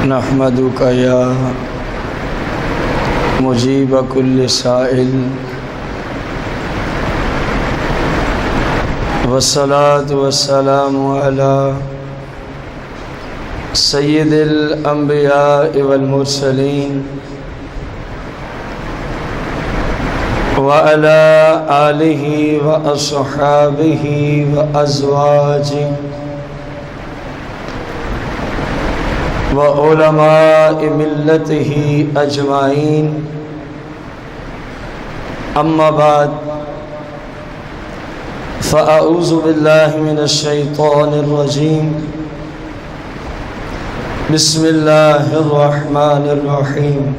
نحمدک یا مجیب کل سائل والصلاة والسلام علی سید الانبیاء والمرسلین وعلى آلہ واصحابہ وازواجہ وعلماء ملتہ اجمعین اما بعد فاعوذ باللہ من الشیطان الرجیم بسم اللہ الرحمن الرحیم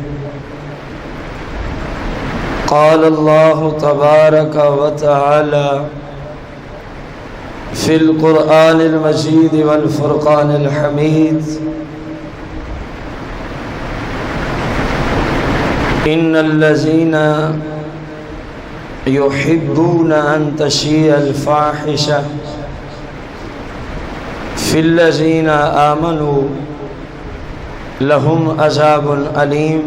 قال اللہ تبارک و تعالی فی القرآن المجید والفرقان الحمید ان الذین یحبون ان تشیع الفاحشہ فی الذین آمنوا لهم عذاب علیم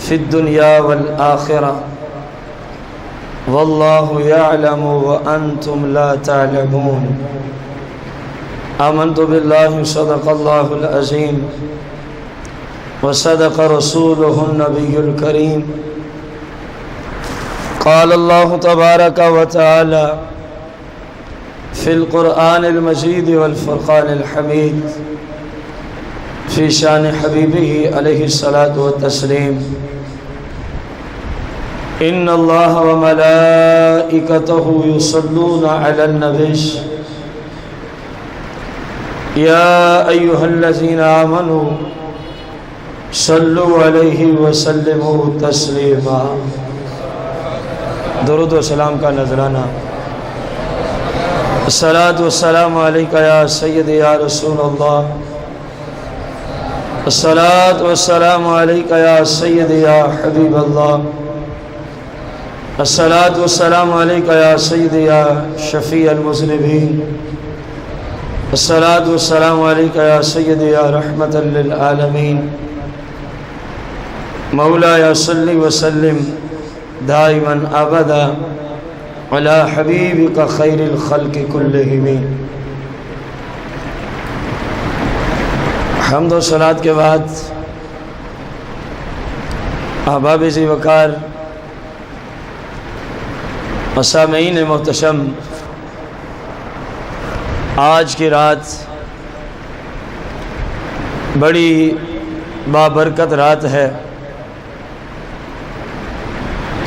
فی الدنیا والآخرہ واللہ یعلم وانتم لا تعلمون آمنت باللہ صدق اللہ العظیم وصدق رسولہ النبی الکریم قال اللہ تبارک و تعالی فی القرآن المجید والفرقان الحمید فی شان حبیبہ علیہ الصلاۃ والتسلیم ان اللہ وملائکتہ یصلون علی النبی یا ایہا الذین آمنوا صلوا علیہ وسلموا تسلیما درود و سلام کا نذرانہ الصلاۃ والسلام علیکہ یا سیدی یا رسول اللہ الصلاۃ والسلام علیکہ یا سیدی یا حبیب اللہ الصلاۃ والسلام علیکہ یا سیدی یا شفیع المذنبین الصلاۃ والسلام علیکہ یا سیدی یا رحمۃ للعالمین مولایا صلی وسلم دائما ابدا علی حبیبک خیر الخلق کلہم حمد و صلوات کے بعد احباب ذی وقار و سامعین محتشم، آج کی رات بڑی بابرکت رات ہے۔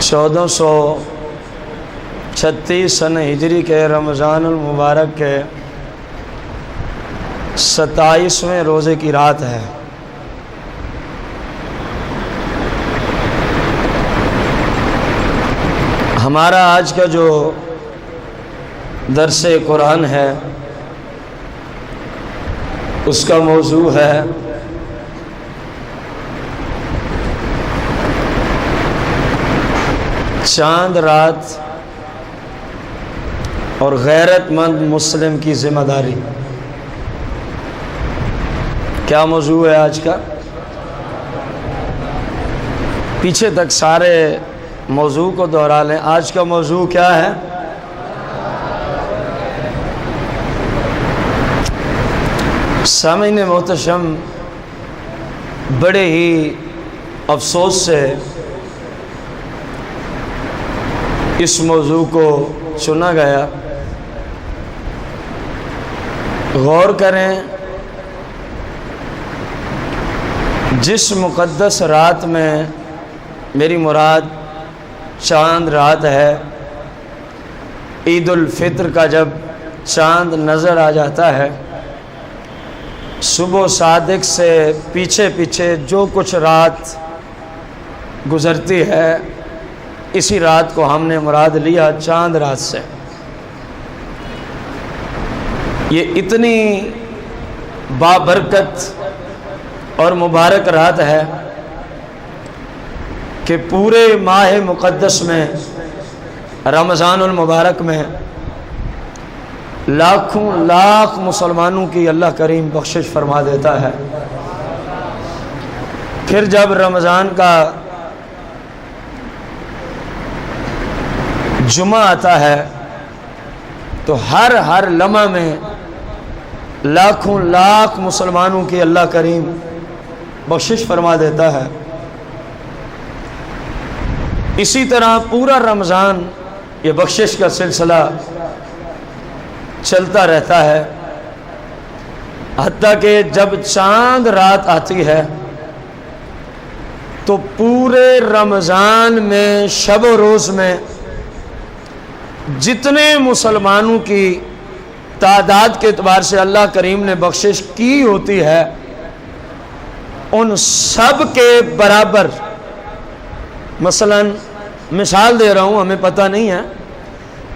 1436 سن ہجری کے رمضان المبارک کے 27ویں روزے کی رات ہے۔ ہمارا آج کا جو درس قرآن ہے اس کا موضوع ہے چاند رات اور غیرت مند مسلم کی ذمہ داری۔ کیا موضوع ہے آج کا؟ پیچھے تک سارے موضوع کو دہرا لیں۔ آج کا موضوع کیا ہے؟ سامعین محتشم، بڑے ہی افسوس سے اس موضوع کو چنا گیا۔ غور کریں، جس مقدس رات میں میری مراد چاند رات ہے، عید الفطر کا جب چاند نظر آ جاتا ہے، صبح صادق سے پیچھے پیچھے جو کچھ رات گزرتی ہے، اسی رات کو ہم نے مراد لیا چاند رات سے۔ یہ اتنی بابرکت اور مبارک رات ہے کہ پورے ماہ مقدس میں، رمضان المبارک میں، لاکھوں لاکھ مسلمانوں کی اللہ کریم بخشش فرما دیتا ہے۔ پھر جب رمضان کا جمعہ آتا ہے تو ہر لمحہ میں لاکھوں لاکھ مسلمانوں کی اللہ کریم بخشش فرما دیتا ہے۔ اسی طرح پورا رمضان یہ بخشش کا سلسلہ چلتا رہتا ہے، حتیٰ کہ جب چاند رات آتی ہے تو پورے رمضان میں شب و روز میں جتنے مسلمانوں کی تعداد کے اعتبار سے اللہ کریم نے بخشش کی ہوتی ہے، ان سب کے برابر، مثلا مثال دے رہا ہوں، ہمیں پتہ نہیں ہے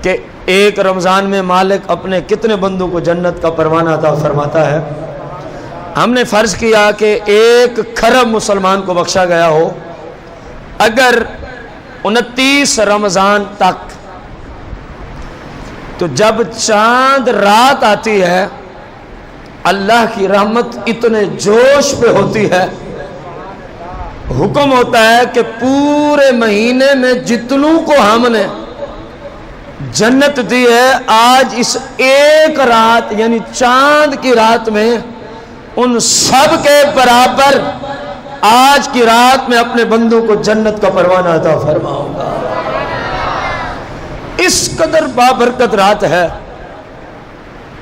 کہ ایک رمضان میں مالک اپنے کتنے بندوں کو جنت کا پروانہ عطا فرماتا ہے۔ ہم نے فرض کیا کہ 1 کھرب مسلمان کو بخشا گیا ہو، اگر 29 رمضان تک، تو جب چاند رات آتی ہے اللہ کی رحمت اتنے جوش پہ ہوتی ہے، حکم ہوتا ہے کہ پورے مہینے میں جتنوں کو ہم نے جنت دی ہے، آج اس ایک رات یعنی چاند کی رات میں ان سب کے برابر آج کی رات میں اپنے بندوں کو جنت کا پروانہ عطا فرماؤں گا۔ اس قدر بابرکت رات ہے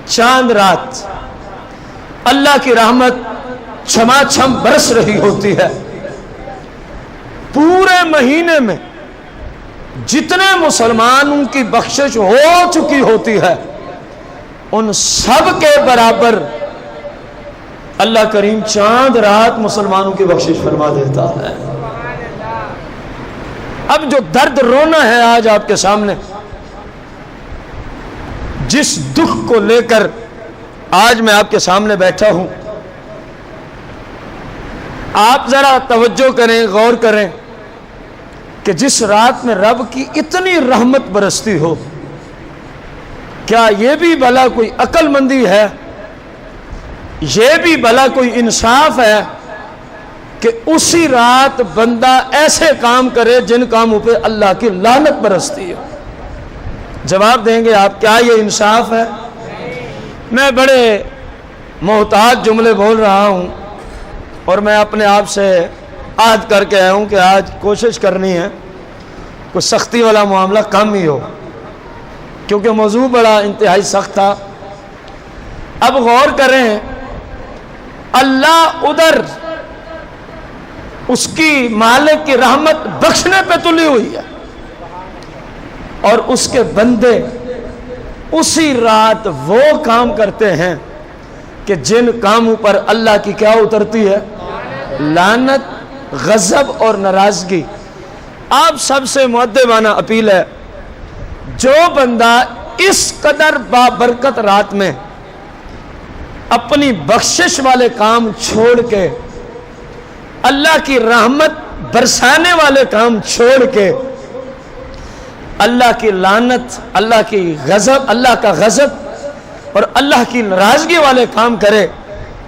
چاند رات، اللہ کی رحمت چھما چھم برس رہی ہوتی ہے۔ پورے مہینے میں جتنے مسلمانوں کی بخشش ہو چکی ہوتی ہے، ان سب کے برابر اللہ کریم چاند رات مسلمانوں کی بخشش فرما دیتا ہے۔ اب جو درد رونا ہے آج آپ کے سامنے، جس دکھ کو لے کر آج میں آپ کے سامنے بیٹھا ہوں، آپ ذرا توجہ کریں، غور کریں کہ جس رات میں رب کی اتنی رحمت برستی ہو، کیا یہ بھی بھلا کوئی عقل مندی ہے، یہ بھی بھلا کوئی انصاف ہے کہ اسی رات بندہ ایسے کام کرے جن کاموں پہ اللہ کی لعنت برستی ہے؟ جواب دیں گے آپ، کیا یہ انصاف ہے؟ میں بڑے محتاط جملے بول رہا ہوں، اور میں اپنے آپ سے عہد کر کے آیا ہوں کہ آج کوشش کرنی ہے کوئی سختی والا معاملہ کم ہی ہو، کیونکہ موضوع بڑا انتہائی سخت تھا۔ اب غور کریں، اللہ ادھر اس کی مالک کی رحمت بخشنے پہ تلی ہوئی ہے، اور اس کے بندے اسی رات وہ کام کرتے ہیں کہ جن کاموں پر اللہ کی کیا اترتی ہے؟ لعنت، غضب اور ناراضگی۔ آپ سب سے مؤدبانہ اپیل ہے، جو بندہ اس قدر بابرکت رات میں اپنی بخشش والے کام چھوڑ کے، اللہ کی رحمت برسانے والے کام چھوڑ کے، اللہ کی لعنت، اللہ کی غضب، اللہ کا غضب اور اللہ کی ناراضگی والے کام کرے،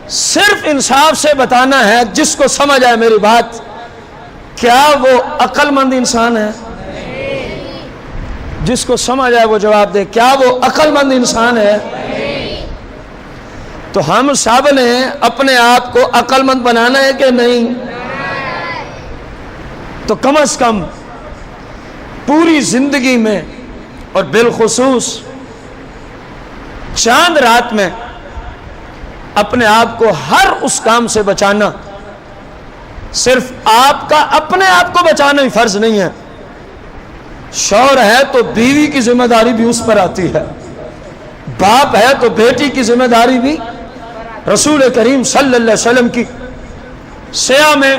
صرف انصاف سے بتانا ہے، جس کو سمجھ آئے میری بات، کیا وہ عقل مند انسان ہے؟ جس کو سمجھ آئے وہ جواب دے، کیا وہ عقل مند انسان ہے؟ تو ہم سب نے اپنے آپ کو عقل مند بنانا ہے کہ نہیں؟ تو کم از کم پوری زندگی میں اور بالخصوص چاند رات میں اپنے آپ کو ہر اس کام سے بچانا، صرف آپ کا اپنے آپ کو بچانا ہی فرض نہیں ہے، شوہر ہے تو بیوی کی ذمہ داری بھی اس پر آتی ہے، باپ ہے تو بیٹی کی ذمہ داری بھی۔ رسول کریم صلی اللہ علیہ وسلم کی سیاہ میں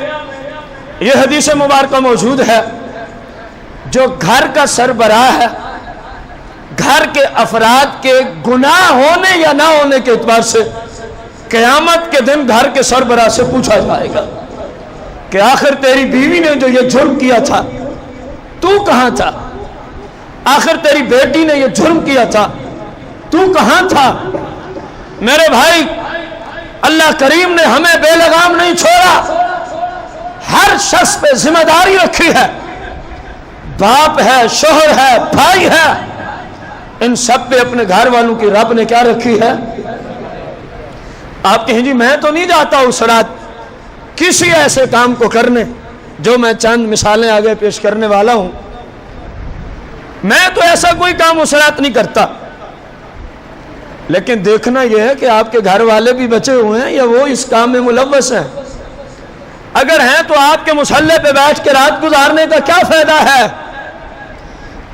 یہ حدیث مبارکہ موجود ہے، جو گھر کا سربراہ ہے، گھر کے افراد کے گناہ ہونے یا نہ ہونے کے اعتبار سے قیامت کے دن گھر کے سربراہ سے پوچھا جائے گا کہ آخر تیری بیوی نے جو یہ جرم کیا تھا تو کہاں تھا؟ آخر تیری بیٹی نے یہ جرم کیا تھا تو کہاں تھا؟ میرے بھائی، اللہ کریم نے ہمیں بے لگام نہیں چھوڑا، راس پہ ذمہ داری رکھی ہے، باپ ہے، شوہر ہے، بھائی ہے، ان سب پہ اپنے گھر والوں کی رب نے کیا رکھی ہے؟ آپ کہیں جی میں تو نہیں جاتا اس رات کسی ایسے کام کو کرنے جو میں چند مثالیں آگے پیش کرنے والا ہوں، میں تو ایسا کوئی کام اس رات نہیں کرتا، لیکن دیکھنا یہ ہے کہ آپ کے گھر والے بھی بچے ہوئے ہیں یا وہ اس کام میں ملوث ہیں۔ اگر ہیں تو آپ کے مصلے پہ بیٹھ کے رات گزارنے کا کیا فائدہ ہے؟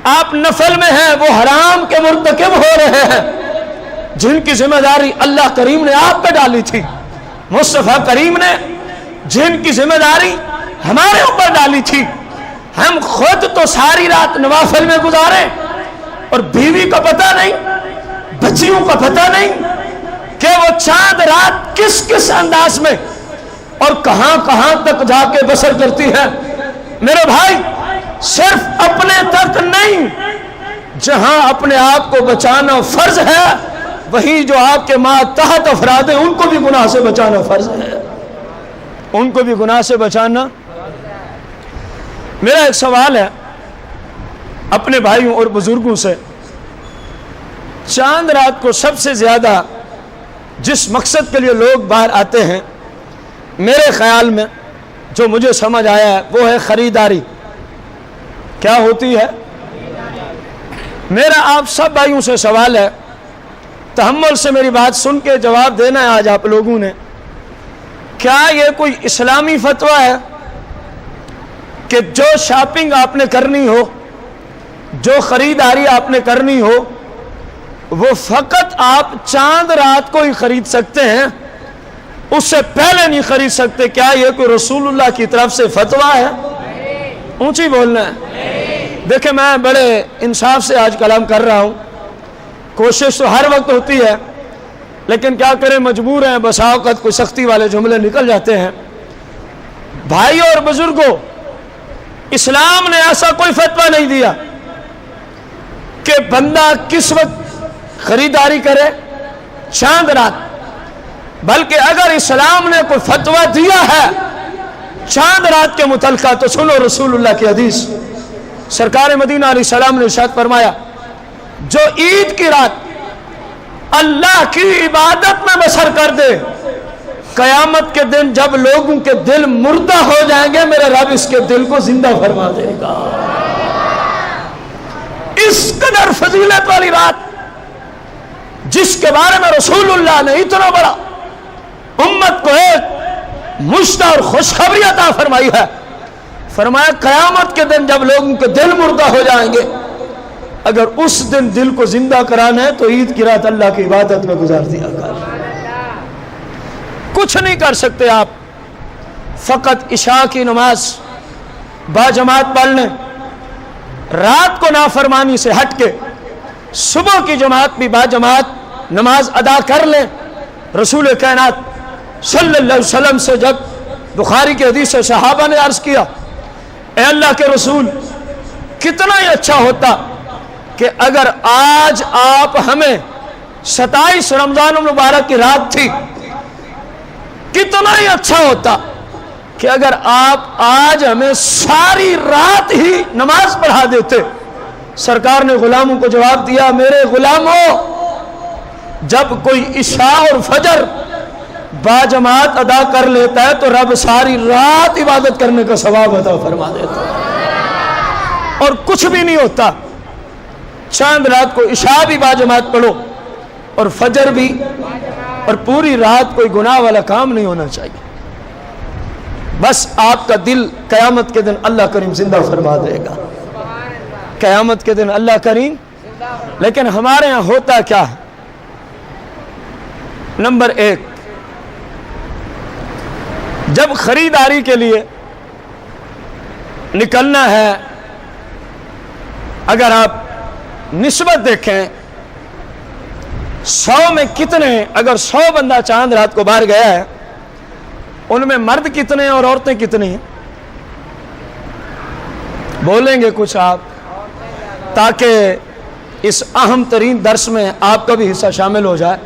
آپ نفل میں ہیں، وہ حرام کے مرتکب ہو رہے ہیں جن کی ذمہ داری اللہ کریم نے آپ پہ ڈالی تھی، مصطفیٰ کریم نے جن کی ذمہ داری ہمارے اوپر ڈالی تھی۔ ہم خود تو ساری رات نوافل میں گزارے اور بیوی کو پتہ نہیں، بچیوں کو پتہ نہیں کہ وہ چاند رات کس کس انداز میں اور کہاں کہاں تک جا کے بسر کرتی ہے۔ میرے بھائی، صرف اپنے تک نہیں، جہاں اپنے آپ کو بچانا فرض ہے وہیں جو آپ کے ماتحت افراد ہیں ان کو بھی گناہ سے بچانا فرض ہے، ان کو بھی گناہ سے بچانا۔ میرا ایک سوال ہے اپنے بھائیوں اور بزرگوں سے، چاند رات کو سب سے زیادہ جس مقصد کے لیے لوگ باہر آتے ہیں، میرے خیال میں جو مجھے سمجھ آیا ہے وہ ہے خریداری۔ کیا ہوتی ہے؟ میرا آپ سب بھائیوں سے سوال ہے، تحمل سے میری بات سن کے جواب دینا ہے آج آپ لوگوں نے، کیا یہ کوئی اسلامی فتویٰ ہے کہ جو شاپنگ آپ نے کرنی ہو، جو خریداری آپ نے کرنی ہو، وہ فقط آپ چاند رات کو ہی خرید سکتے ہیں، اس سے پہلے نہیں خرید سکتے؟ کیا یہ کوئی رسول اللہ کی طرف سے فتویٰ ہے؟ اونچی بولنا ہے۔ دیکھیں میں بڑے انصاف سے آج کلام کر رہا ہوں، کوشش تو ہر وقت ہوتی ہے لیکن کیا کریں، مجبور ہیں، بسا اوقات کوئی سختی والے جملے نکل جاتے ہیں۔ بھائیوں اور بزرگوں، اسلام نے ایسا کوئی فتویٰ نہیں دیا کہ بندہ کس وقت خریداری کرے، چاند رات، بلکہ اگر اسلام نے کوئی فتویٰ دیا ہے چاند رات کے متعلقہ تو سنو رسول اللہ کی حدیث۔ سرکار مدینہ علیہ السلام نے ارشاد فرمایا، جو عید کی رات اللہ کی عبادت میں بسر کر دے، قیامت کے دن جب لوگوں کے دل مردہ ہو جائیں گے میرے رب اس کے دل کو زندہ فرما دے گا۔ اس قدر فضیلت والی رات جس کے بارے میں رسول اللہ نے اتنا بڑا امت کو ایک مشتاق اور خوشخبری عطا فرمائی ہے، فرمایا قیامت کے دن جب لوگوں کے دل مردہ ہو جائیں گے، اگر اس دن دل کو زندہ کرانا ہے تو عید کی رات اللہ کی عبادت میں گزار دیا کر۔ کچھ نہیں کر سکتے آپ، فقط عشاء کی نماز باجماعت پڑھ لیں، رات کو نافرمانی سے ہٹ کے صبح کی جماعت بھی باجماعت نماز ادا کر لیں۔ رسول کائنات صلی اللہ علیہ وسلم سے جب بخاری کی حدیث سے صحابہ نے عرض کیا، اے اللہ کے رسول، کتنا ہی اچھا ہوتا کہ اگر آج آپ ہمیں 27 رمضان المبارک کی رات تھی، کتنا ہی اچھا ہوتا کہ اگر آپ آج ہمیں ساری رات ہی نماز پڑھا دیتے۔ سرکار نے غلاموں کو جواب دیا، میرے غلاموں، جب کوئی عشاء اور فجر باجماعت ادا کر لیتا ہے تو رب ساری رات عبادت کرنے کا ثواب عطا فرما دیتا ہے، اور کچھ بھی نہیں ہوتا۔ چاند رات کو عشاء بھی باجماعت پڑھو اور فجر بھی، اور پوری رات کوئی گناہ والا کام نہیں ہونا چاہیے۔ بس آپ کا دل قیامت کے دن اللہ کریم زندہ فرما دے گا، قیامت کے دن اللہ کریم۔ لیکن ہمارے ہاں ہوتا کیا ہے؟ نمبر 1، جب خریداری کے لیے نکلنا ہے، اگر آپ نسبت دیکھیں 100 میں کتنے، اگر 100 بندہ چاند رات کو باہر گیا ہے، ان میں مرد کتنے ہیں اور عورتیں کتنی ہیں؟ بولیں گے کچھ آپ، تاکہ اس اہم ترین درس میں آپ کا بھی حصہ شامل ہو جائے۔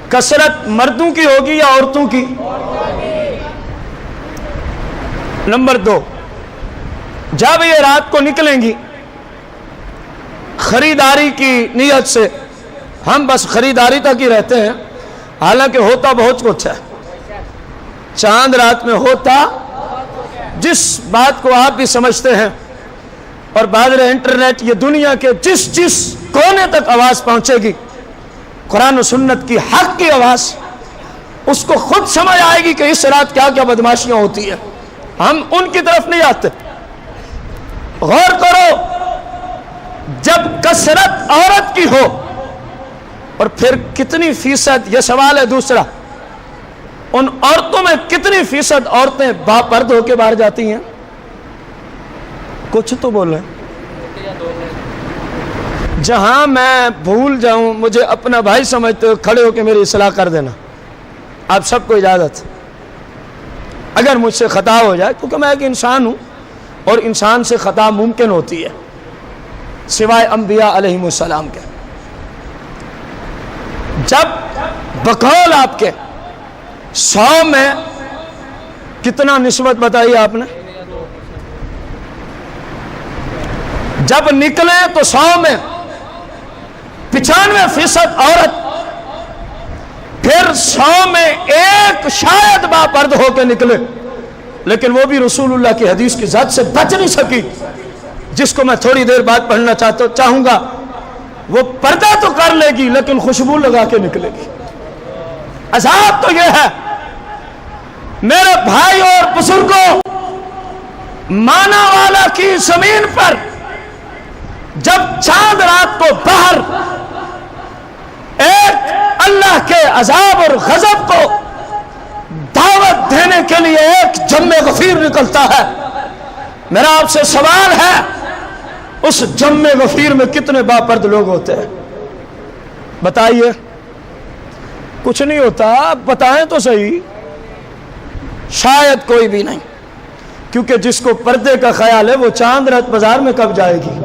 کثرت مردوں کی ہوگی یا عورتوں کی؟ نمبر 2، جب یہ رات کو نکلیں گی خریداری کی نیت سے، ہم بس خریداری تک ہی رہتے ہیں، حالانکہ ہوتا بہت کچھ ہے۔ چاند رات میں ہوتا جس بات کو آپ بھی سمجھتے ہیں، اور بعد انٹرنیٹ یہ دنیا کے جس کونے تک آواز پہنچے گی، قرآن و سنت کی حق کی آواز، اس کو خود سمجھ آئے گی کہ اس رات کیا کیا بدماشیاں ہوتی ہیں۔ ہم ان کی طرف نہیں آتے۔ غور کرو، جب کثرت عورت کی ہو، اور پھر کتنی فیصد، یہ سوال ہے دوسرا، ان عورتوں میں کتنی فیصد عورتیں باپرد ہو کے باہر جاتی ہیں؟ کچھ تو بول رہے ہیں۔ جہاں میں بھول جاؤں، مجھے اپنا بھائی سمجھتے ہو، کھڑے ہو کے میری اصلاح کر دینا، آپ سب کو اجازت۔ اگر مجھ سے خطا ہو جائے، کیونکہ میں ایک انسان ہوں اور انسان سے خطا ممکن ہوتی ہے سوائے انبیاء علیہم السلام کے۔ جب بقول آپ کے 100 میں کتنا نسبت بتائی آپ نے؟ جب نکلے تو 100 میں 95% عورت، پھر 100 میں ایک شاید باپرد ہو کے نکلے، لیکن وہ بھی رسول اللہ کی حدیث کی ذات سے بچ نہیں سکی، جس کو میں تھوڑی دیر بعد پڑھنا چاہوں گا۔ وہ پردہ تو کر لے گی لیکن خوشبو لگا کے نکلے گی۔ عذاب تو یہ ہے میرے بھائی اور بزرگوں، مانا والا کی زمین پر جب چاند رات کو باہر ایک اللہ کے عذاب اور غضب کو دعوت دینے کے لیے ایک جم غفیر نکلتا ہے، میرا آپ سے سوال ہے، اس جم غفیر میں کتنے باپرد لوگ ہوتے ہیں؟ بتائیے۔ کچھ نہیں ہوتا، آپ بتائیں تو صحیح۔ شاید کوئی بھی نہیں، کیونکہ جس کو پردے کا خیال ہے وہ چاند رات بازار میں کب جائے گی؟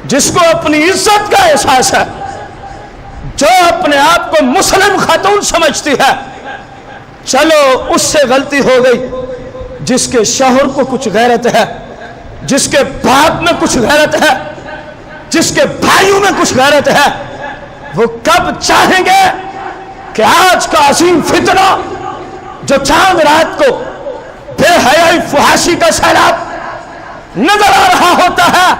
جس کو اپنی عزت کا احساس ہے، جو اپنے آپ کو مسلم خاتون سمجھتی ہے، چلو اس سے غلطی ہو گئی۔ جس کے شوہر کو کچھ غیرت ہے، جس کے باپ میں کچھ غیرت ہے، جس کے بھائیوں میں کچھ غیرت ہے، وہ کب چاہیں گے کہ آج کا عظیم فتنہ جو چاند رات کو بے حیائی فحاشی کا سیلاب نظر آ رہا ہوتا ہے،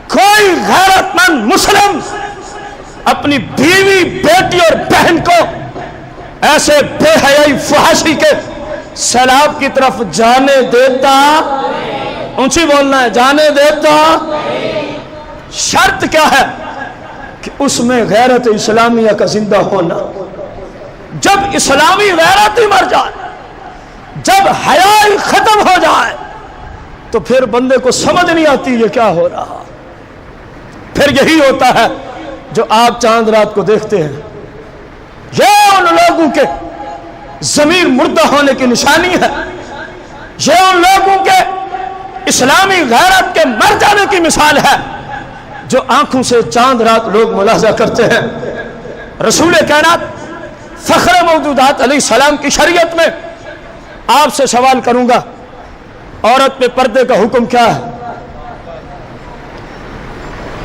کوئی غیرت مند مسلم اپنی بیوی، بیٹی اور بہن کو ایسے بے حیائی فحاشی کے سیلاب کی طرف جانے دیتا؟ اونچی بولنا ہے، جانے دیتا؟ شرط کیا ہے؟ کہ اس میں غیرت اسلامیہ کا زندہ ہونا۔ جب اسلامی غیرت ہی مر جائے، جب حیا ختم ہو جائے، تو پھر بندے کو سمجھ نہیں آتی یہ کیا ہو رہا۔ پھر یہی ہوتا ہے جو آپ چاند رات کو دیکھتے ہیں، یہ ان لوگوں کے ضمیر مردہ ہونے کی نشانی ہے، یہ ان لوگوں کے اسلامی غیرت کے مر جانے کی مثال ہے، جو آنکھوں سے چاند رات لوگ ملاحظہ کرتے ہیں۔ رسول کائنات فخر موجودات علیہ السلام کی شریعت میں آپ سے سوال کروں گا، عورت پہ پردے کا حکم کیا ہے؟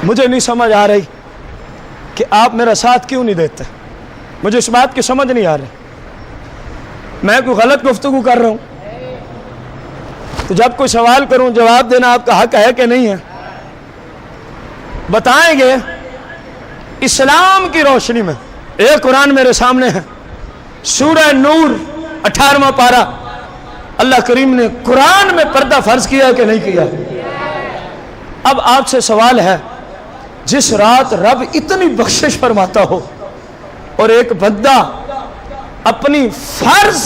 مجھے نہیں سمجھ آ رہی کہ آپ میرا ساتھ کیوں نہیں دیتے، مجھے اس بات کی سمجھ نہیں آ رہی۔ میں کوئی غلط گفتگو کر رہا ہوں تو جب کوئی سوال کروں جواب دینا آپ کا حق ہے کہ نہیں ہے؟ بتائیں گے اسلام کی روشنی میں۔ ایک قرآن میرے سامنے ہے، سورہ نور 18واں پارہ، اللہ کریم نے قرآن میں پردہ فرض کیا کہ نہیں کیا؟ اب آپ سے سوال ہے، جس رات رب اتنی بخشش فرماتا ہو اور ایک بندہ اپنی فرض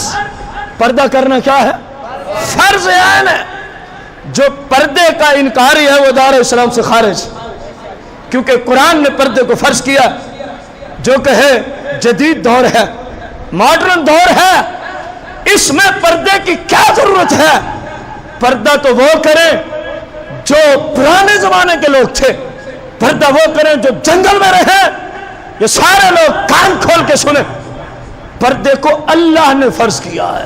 پردہ کرنا کیا ہے؟ فرض عین ہے۔ جو پردے کا انکاری ہے وہ دار اسلام سے خارج، کیونکہ قرآن نے پردے کو فرض کیا۔ جو کہے جدید دور ہے، ماڈرن دور ہے، اس میں پردے کی کیا ضرورت ہے؟ پردہ تو وہ کریں جو پرانے زمانے کے لوگ تھے، پردہ وہ کریں جو جنگل میں رہے۔ یہ سارے لوگ کان کھول کے سنیں، پردے کو اللہ نے فرض کیا ہے۔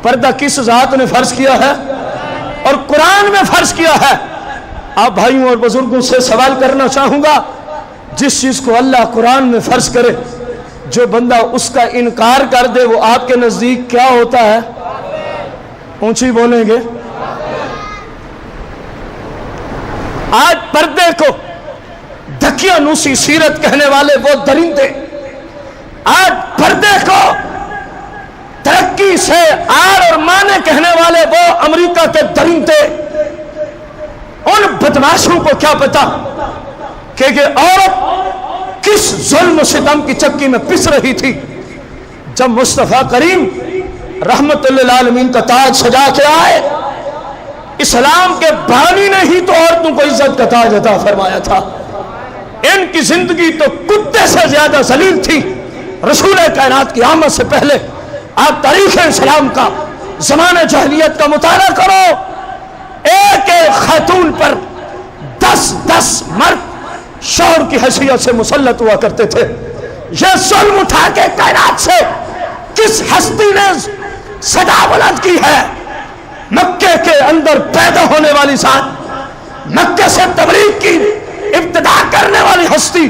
پردہ کس ذات نے فرض کیا ہے؟ اور قرآن میں فرض کیا ہے۔ آپ بھائیوں اور بزرگوں سے سوال کرنا چاہوں گا، جس چیز کو اللہ قرآن میں فرض کرے، جو بندہ اس کا انکار کر دے وہ آپ کے نزدیک کیا ہوتا ہے؟ اونچی بولیں گے۔ آج پردے کو دقیانوسی سیرت کہنے والے وہ درندے، آج پردے کو ترقی سے آڑ اور مانے کہنے والے وہ امریکہ کے درندے، ان بدماشوں کو کیا پتا کہ یہ عورت کس ظلم و ستم کی چکی میں پس رہی تھی جب مصطفیٰ کریم رحمت للعالمین کا تاج سجا کے آئے۔ اسلام کے بانی نے ہی تو عورتوں کو عزت کا تاج عطا فرمایا تھا۔ ان کی زندگی تو کتے سے زیادہ ذلیل تھی۔ رسول کائنات کی آمد سے پہلے آپ تاریخ اسلام کا، زمانہ جاہلیت کا مطالعہ کرو، ایک ایک خاتون پر 10 مرد شوہر کی حیثیت سے مسلط ہوا کرتے تھے۔ یہ ظلم اٹھا کے کائنات سے کس ہستی نے صدا بلند کی ہے؟ مکے کے اندر پیدا ہونے والی ذات، مکے سے تبلیغ کی ابتدا کرنے والی ہستی،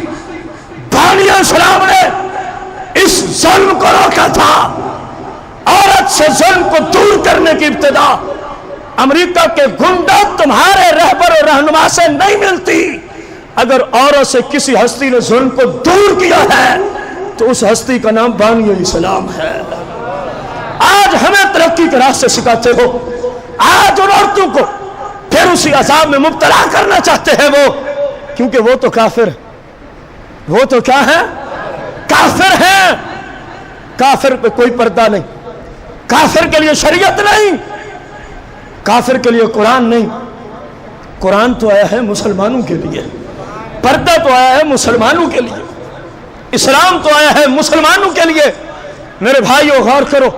بانی اسلام نے اس ظلم کو روکا تھا۔ عورت سے ظلم کو دور کرنے کی ابتدا امریکہ کے گنڈا تمہارے رہبر اور رہنما سے نہیں ملتی۔ اگر عورت سے کسی ہستی نے ظلم کو دور کیا ہے تو اس ہستی کا نام بانی اسلام ہے۔ آج ہمیں ترقی کے راستے سکھاتے ہو، آج ان عورتوں کو پھر اسی عذاب میں مبتلا کرنا چاہتے ہیں وہ، کیونکہ وہ تو کافر، وہ تو کیا ہے؟ کافر ہیں۔ کافر پہ کوئی پردہ نہیں، کافر کے لیے شریعت نہیں، کافر کے لیے قرآن نہیں۔ قرآن تو آیا ہے مسلمانوں کے لیے، پردہ تو آیا ہے مسلمانوں کے لیے، اسلام تو آیا ہے مسلمانوں کے لیے۔ میرے بھائیو غور کرو،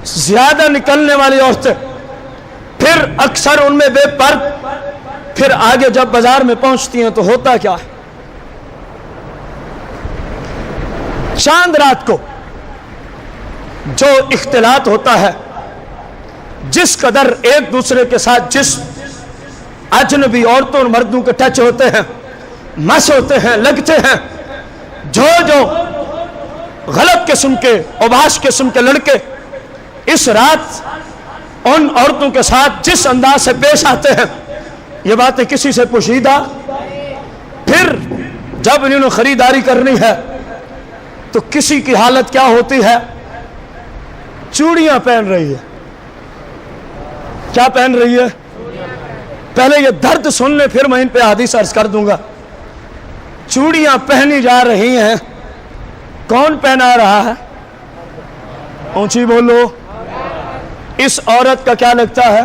زیادہ نکلنے والی عورتیں پھر اکثر ان میں بے پرد، پھر آگے جب بازار میں پہنچتی ہیں تو ہوتا کیا ہے؟ چاند رات کو جو اختلاط ہوتا ہے، جس قدر ایک دوسرے کے ساتھ جس اجنبی عورتوں اور مردوں کے ٹچ ہوتے ہیں، مس ہوتے ہیں، لگتے ہیں، جو غلط قسم کے اوباش قسم کے لڑکے اس رات ان عورتوں کے ساتھ جس انداز سے پیش آتے ہیں، یہ باتیں کسی سے پوشیدہ؟ پھر جب انہوں نے خریداری کرنی ہے تو کسی کی حالت کیا ہوتی ہے؟ چوڑیاں پہن رہی ہے۔ کیا پہن رہی ہے؟ پہلے یہ درد سن لے پھر میں ان پہ حدیث عرض کر دوں گا۔ چوڑیاں پہنی جا رہی ہیں، کون پہنا رہا ہے؟ اونچی بولو۔ اس عورت کا کیا لگتا ہے؟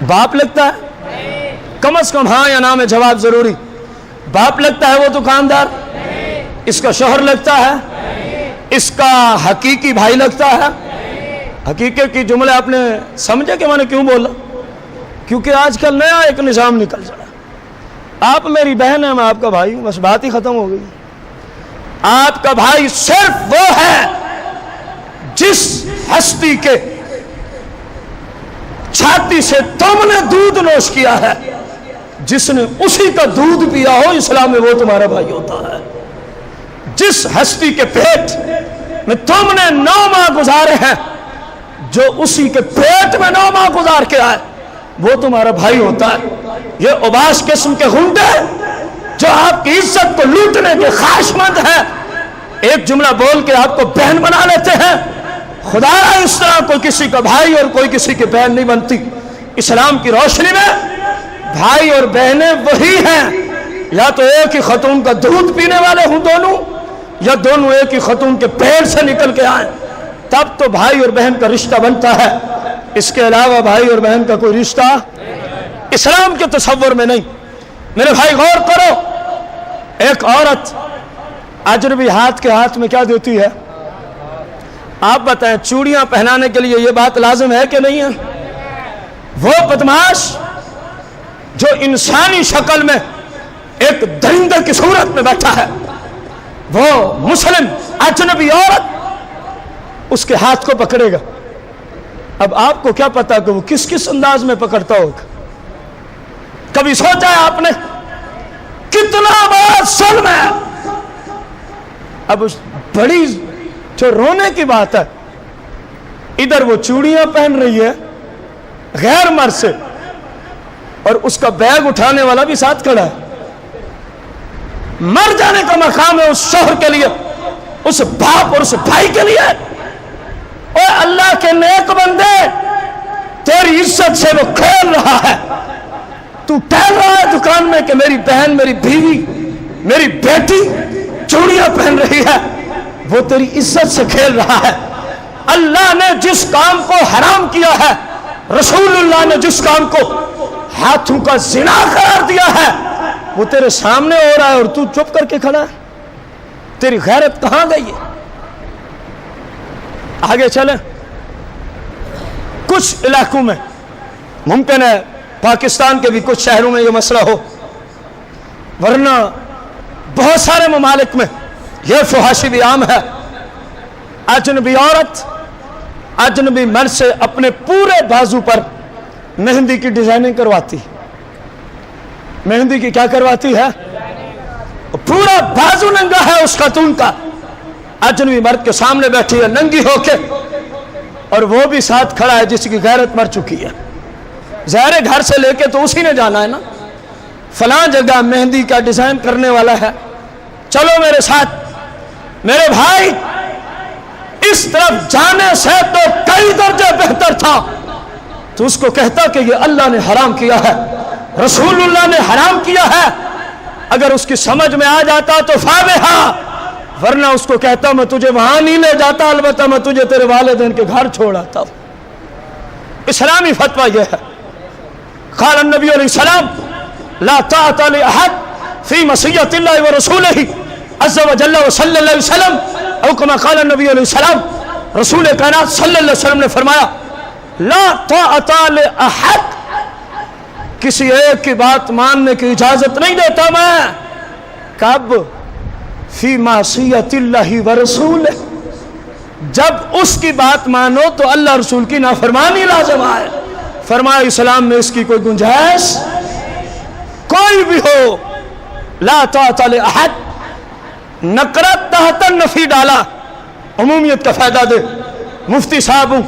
باپ لگتا ہے؟ کم از کم ہاں یا نہ میں جواب ضروری۔ باپ لگتا ہے وہ دکاندار؟ اس کا شوہر لگتا ہے؟ اس کا حقیقی بھائی لگتا ہے؟ حقیقی کی جملے آپ نے سمجھے کہ میں نے کیوں بولا؟ کیونکہ آج کل نیا ایک نظام نکل چلا۔ آپ میری بہن ہے، میں آپ کا بھائی ہوں، بس بات ہی ختم ہو گئی۔ آپ کا بھائی صرف وہ ہے جس ہستی کے چھاتی سے تم نے دودھ نوش کیا ہے، جس نے اسی کا دودھ پیا ہو، اسلام میں وہ تمہارا بھائی ہوتا ہے۔ جس ہستی کے پیٹ میں تم نے 9 ماہ گزارے ہیں، جو اسی کے پیٹ میں 9 ماہ گزار کے آئے، وہ تمہارا بھائی ہوتا ہے۔ یہ اوباش قسم کے غنڈے جو آپ کی عزت کو لوٹنے کے خواہش مند ہیں، ایک جملہ بول کے آپ کو بہن بنا لیتے ہیں۔ خدا اس طرح کوئی کسی کا بھائی اور کوئی کسی کی بہن نہیں بنتی۔ اسلام کی روشنی میں بھائی اور بہنیں وہی ہیں، یا تو ایک ہی خاتون کا دودھ پینے والے ہوں دونوں، یا دونوں ایک ہی خاتون کے پیٹ سے نکل کے آئیں، تب تو بھائی اور بہن کا رشتہ بنتا ہے۔ اس کے علاوہ بھائی اور بہن کا کوئی رشتہ اسلام کے تصور میں نہیں۔ میرے بھائی غور کرو، ایک عورت اجنبی ہاتھ کے ہاتھ میں کیا دیتی ہے؟ آپ بتائیں، چوڑیاں پہنانے کے لیے یہ بات لازم ہے کہ نہیں ہے؟ وہ بدماش جو انسانی شکل میں ایک درندے کی صورت میں بیٹھا ہے، وہ مسلم اجنبی عورت اس کے ہاتھ کو پکڑے گا. اب آپ کو کیا پتا کہ وہ کس کس انداز میں پکڑتا ہوگا؟ کبھی سوچا ہے آپ نے کتنا بڑا ظلم ہے؟ اب اس بڑی جو رونے کی بات ہے، ادھر وہ چوڑیاں پہن رہی ہے غیر مرد سے، اور اس کا بیگ اٹھانے والا بھی ساتھ کھڑا ہے. مر جانے کا مقام ہے اس شوہر کے لیے، اس باپ اور اس بھائی کے لیے. اے اللہ کے نیک بندے، تیری عزت سے وہ کھیل رہا ہے. تو ٹہل رہا ہے دکان میں کہ میری بہن، میری بیوی، میری بیٹی چوڑیاں پہن رہی ہے، وہ تیری عزت سے کھیل رہا ہے. اللہ نے جس کام کو حرام کیا ہے، رسول اللہ نے جس کام کو ہاتھوں کا زنا قرار دیا ہے، وہ تیرے سامنے ہو رہا ہے اور تو چپ کر کے کھڑا ہے. تیری غیرت کہاں گئی ہے؟ آگے چلیں. کچھ علاقوں میں ممکن ہے پاکستان کے بھی کچھ شہروں میں یہ مسئلہ ہو، ورنہ بہت سارے ممالک میں یہ فحاشی بھی عام ہے. اجنبی عورت اجنبی مرد سے اپنے پورے بازو پر مہندی کی ڈیزائننگ کرواتی. مہندی کی کیا کرواتی ہے؟ پورا بازو ننگا ہے اس خاتون کا، اجنبی مرد کے سامنے بیٹھی ہے ننگی ہو کے، اور وہ بھی ساتھ کھڑا ہے جس کی غیرت مر چکی ہے. ظاہر گھر سے لے کے تو اسی نے جانا ہے نا، فلاں جگہ مہندی کا ڈیزائن کرنے والا ہے، چلو میرے ساتھ. میرے بھائی، اس طرف جانے سے تو کئی درجے بہتر تھا تو اس کو کہتا کہ یہ اللہ نے حرام کیا ہے، رسول اللہ نے حرام کیا ہے. اگر اس کی سمجھ میں آ جاتا تو فابہا، ورنہ اس کو کہتا میں تجھے وہاں نہیں لے جاتا، البتہ میں تجھے تیرے والدین کے گھر چھوڑ آتا. اسلامی فتویٰ یہ ہے. قال النبی علیہ السلام لا طاعت لأحد فی معصیۃ اللہ ورسولہ عز وجل وصلی اللہ علیہ وسلم، او کما قال النبی علیہ السلام. رسول کائنات صلی اللہ علیہ وسلم نے فرمایا لا طاعت لأحد، کسی ایک کی بات ماننے کی اجازت نہیں دیتا میں. کب؟ فی معصیۃ اللہ ورسولہ، جب اس کی بات مانو تو اللہ رسول کی نافرمانی لازم آئے. فرمایا اسلام میں اس کی کوئی گنجائش کوئی بھی ہو. لا طاعت لأحد، نکرت تحت النفی ڈالا، عمومیت کا فائدہ دے. مفتی صاحب ہوں،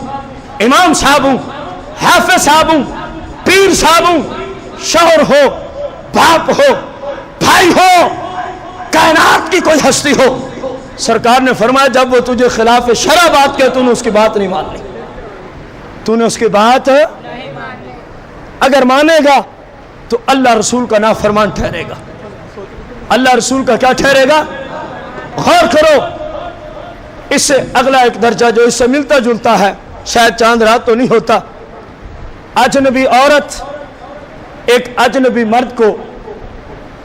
امام صاحب ہوں، حافظ صاحب ہوں، پیر صاحب ہوں، شوہر ہو، باپ ہو، بھائی ہو، کائنات کی کوئی ہستی ہو، سرکار نے فرمایا جب وہ تجھے خلاف شرع بات کہے تو نے اس کی بات نہیں ماننی. تو نے اس کی بات اگر مانے گا تو اللہ رسول کا نافرمان ٹھہرے گا. اللہ رسول کا کیا ٹھہرے گا؟ غور کرو. اس سے اگلا ایک درجہ جو اس سے ملتا جلتا ہے، شاید چاند رات تو نہیں ہوتا. اجنبی عورت ایک اجنبی مرد کو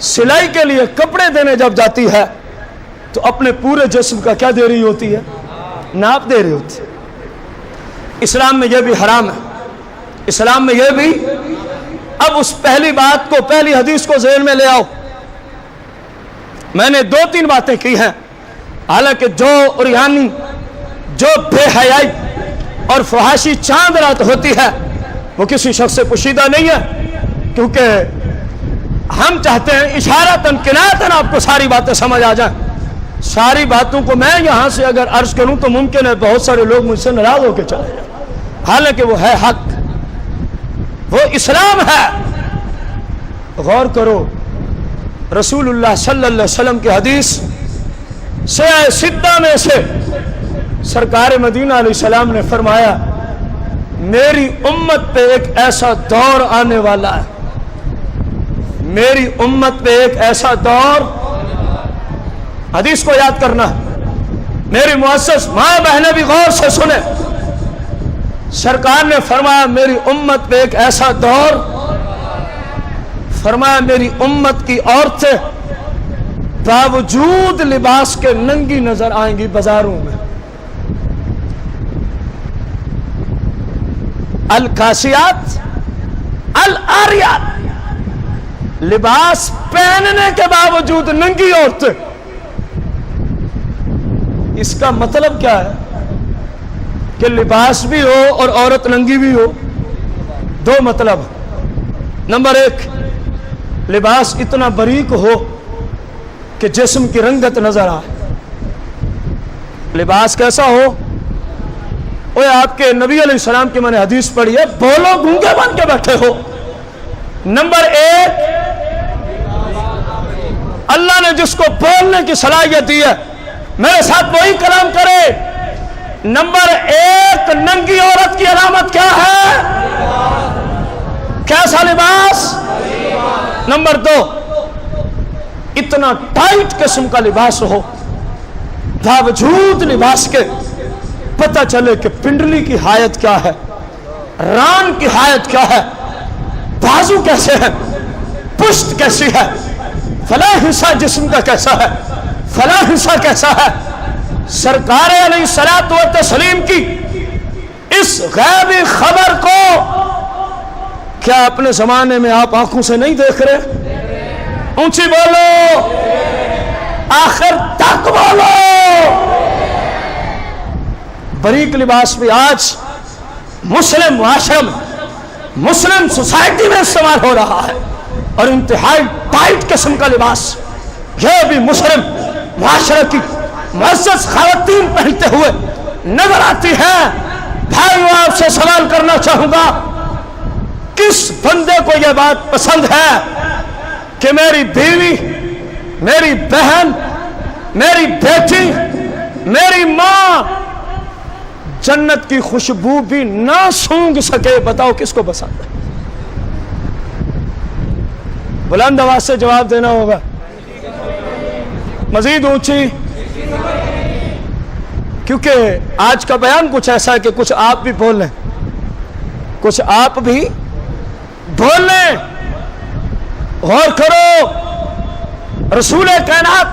سلائی کے لیے کپڑے دینے جب جاتی ہے تو اپنے پورے جسم کا کیا دے رہی ہوتی ہے؟ ناپ دے رہی ہوتی ہے. اسلام میں یہ بھی حرام ہے، اسلام میں یہ بھی. اب اس پہلی بات کو، پہلی حدیث کو ذہن میں لے آؤ. میں نے 2-3 باتیں کی ہیں، حالانکہ جو عریانی، جو بے حیائی اور فحاشی چاند رات ہوتی ہے وہ کسی شخص سے پوشیدہ نہیں ہے، کیونکہ ہم چاہتے ہیں اشارتاً کنایتاً آپ کو ساری باتیں سمجھ آ جائیں. ساری باتوں کو میں یہاں سے اگر عرض کروں تو ممکن ہے بہت سارے لوگ مجھ سے ناراض ہو کے چلے جائیں، حالانکہ وہ ہے حق، وہ اسلام ہے. غور کرو، رسول اللہ صلی اللہ علیہ وسلم کی حدیث سیاہ سدہ میں سے سرکار مدینہ علیہ السلام نے فرمایا میری امت پہ ایک ایسا دور آنے والا ہے، میری امت پہ ایک ایسا دور. حدیث کو یاد کرنا، میری معزز ماں بہنیں بھی غور سے سنیں. سرکار نے فرمایا میری امت پہ ایک ایسا دور، فرمایا میری امت کی عورتیں باوجود لباس کے ننگی نظر آئیں گی بازاروں میں. الکاسیات العاریات، لباس پہننے کے باوجود ننگی عورتیں. اس کا مطلب کیا ہے؟ کہ لباس بھی ہو اور عورت ننگی بھی ہو؟ دو مطلب۔ نمبر ایک، لباس اتنا باریک ہو کہ جسم کی رنگت نظر آئے۔ لباس کیسا ہو؟ اوے آپ کے نبی علیہ السلام کی میں نے حدیث پڑھی ہے، بولو گونگے بن کے بیٹھے ہو۔ نمبر ایک، اللہ نے جس کو بولنے کی صلاحیت دی ہے میرے ساتھ وہی کلام کرے۔ نمبر ایک، ننگی عورت کی علامت کیا ہے؟ کیسا لباس؟ نمبر دو، اتنا ٹائٹ قسم کا لباس ہو، باوجود لباس کے پتہ چلے کہ پنڈلی کی حالت کیا ہے، ران کی حالت کیا ہے، بازو کیسے ہے، پشت کیسی ہے، فلاں حصہ جسم کا کیسا ہے، فلاں حصہ کیسا ہے۔ سرکار علیہ الصلوۃ والتسلیم کی اس غیبی خبر کو کیا اپنے زمانے میں آپ آنکھوں سے نہیں دیکھ رہے؟ اونچی بولو، آخر تک بولو۔ باریک لباس بھی آج مسلم معاشرے میں، مسلم سوسائٹی میں استعمال ہو رہا ہے، اور انتہائی ٹائٹ قسم کا لباس یہ بھی مسلم معاشرے کی معزز خواتین پہنتے ہوئے نظر آتی ہے۔ بھائیو، آپ سے سوال کرنا چاہوں گا، کس بندے کو یہ بات پسند ہے کہ میری بیوی، میری بہن، میری بیٹی، میری ماں جنت کی خوشبو بھی نہ سونگھ سکے؟ بتاؤ کس کو پسند ہے؟ بلند آواز سے جواب دینا ہوگا، مزید اونچی، کیونکہ آج کا بیان کچھ ایسا ہے کہ کچھ آپ بھی بول لیں، کچھ آپ بھی بول لیں۔ غور کرو، رسول کائنات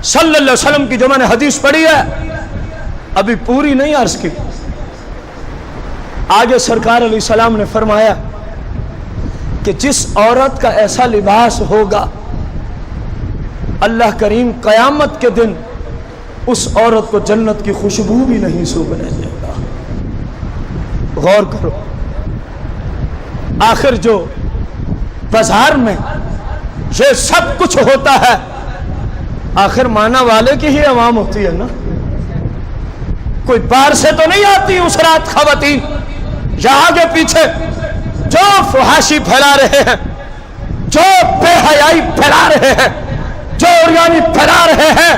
صلی اللہ علیہ وسلم کی جو میں نے حدیث پڑھی ہے، ابھی پوری نہیں عرض کی، آگے سرکار علیہ السلام نے فرمایا کہ جس عورت کا ایسا لباس ہوگا، اللہ کریم قیامت کے دن اس عورت کو جنت کی خوشبو بھی نہیں سونگنے دے گا۔ غور کرو، آخر جو بازار میں یہ سب کچھ ہوتا ہے، آخر مانا والے کی ہی عوام ہوتی ہے نا، کوئی باہر سے تو نہیں آتی اس رات خواتین، یا آگے پیچھے جو فحاشی پھیلا رہے ہیں، جو بے حیائی پھیلا رہے ہیں، جو عریانی پھیلا رہے ہیں،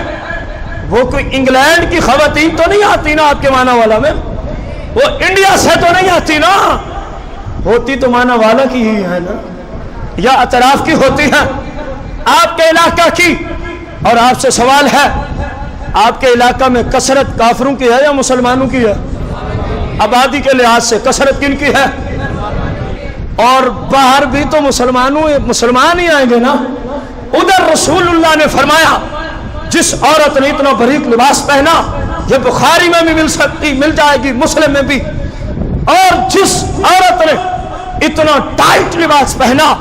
وہ کوئی انگلینڈ کی خواتین تو نہیں آتی نا آپ کے مانا والا میں، وہ انڈیا سے تو نہیں آتی نا، ہوتی تو مانا والا کی ہی ہے نا، یا اطراف کی ہوتی ہیں، آپ کے علاقہ کی۔ اور آپ سے سوال ہے، آپ کے علاقہ میں کثرت کافروں کی ہے یا مسلمانوں کی ہے؟ آبادی کے لحاظ سے کثرت کن کی ہے؟ اور باہر بھی تو مسلمان ہی آئیں گے نا۔ ادھر رسول اللہ نے فرمایا جس عورت نے اتنا باریک لباس پہنا، یہ بخاری میں بھی مل جائے گی، مسلم میں بھی، اور جس عورت نے اتنا ٹائٹ لباس پہنا،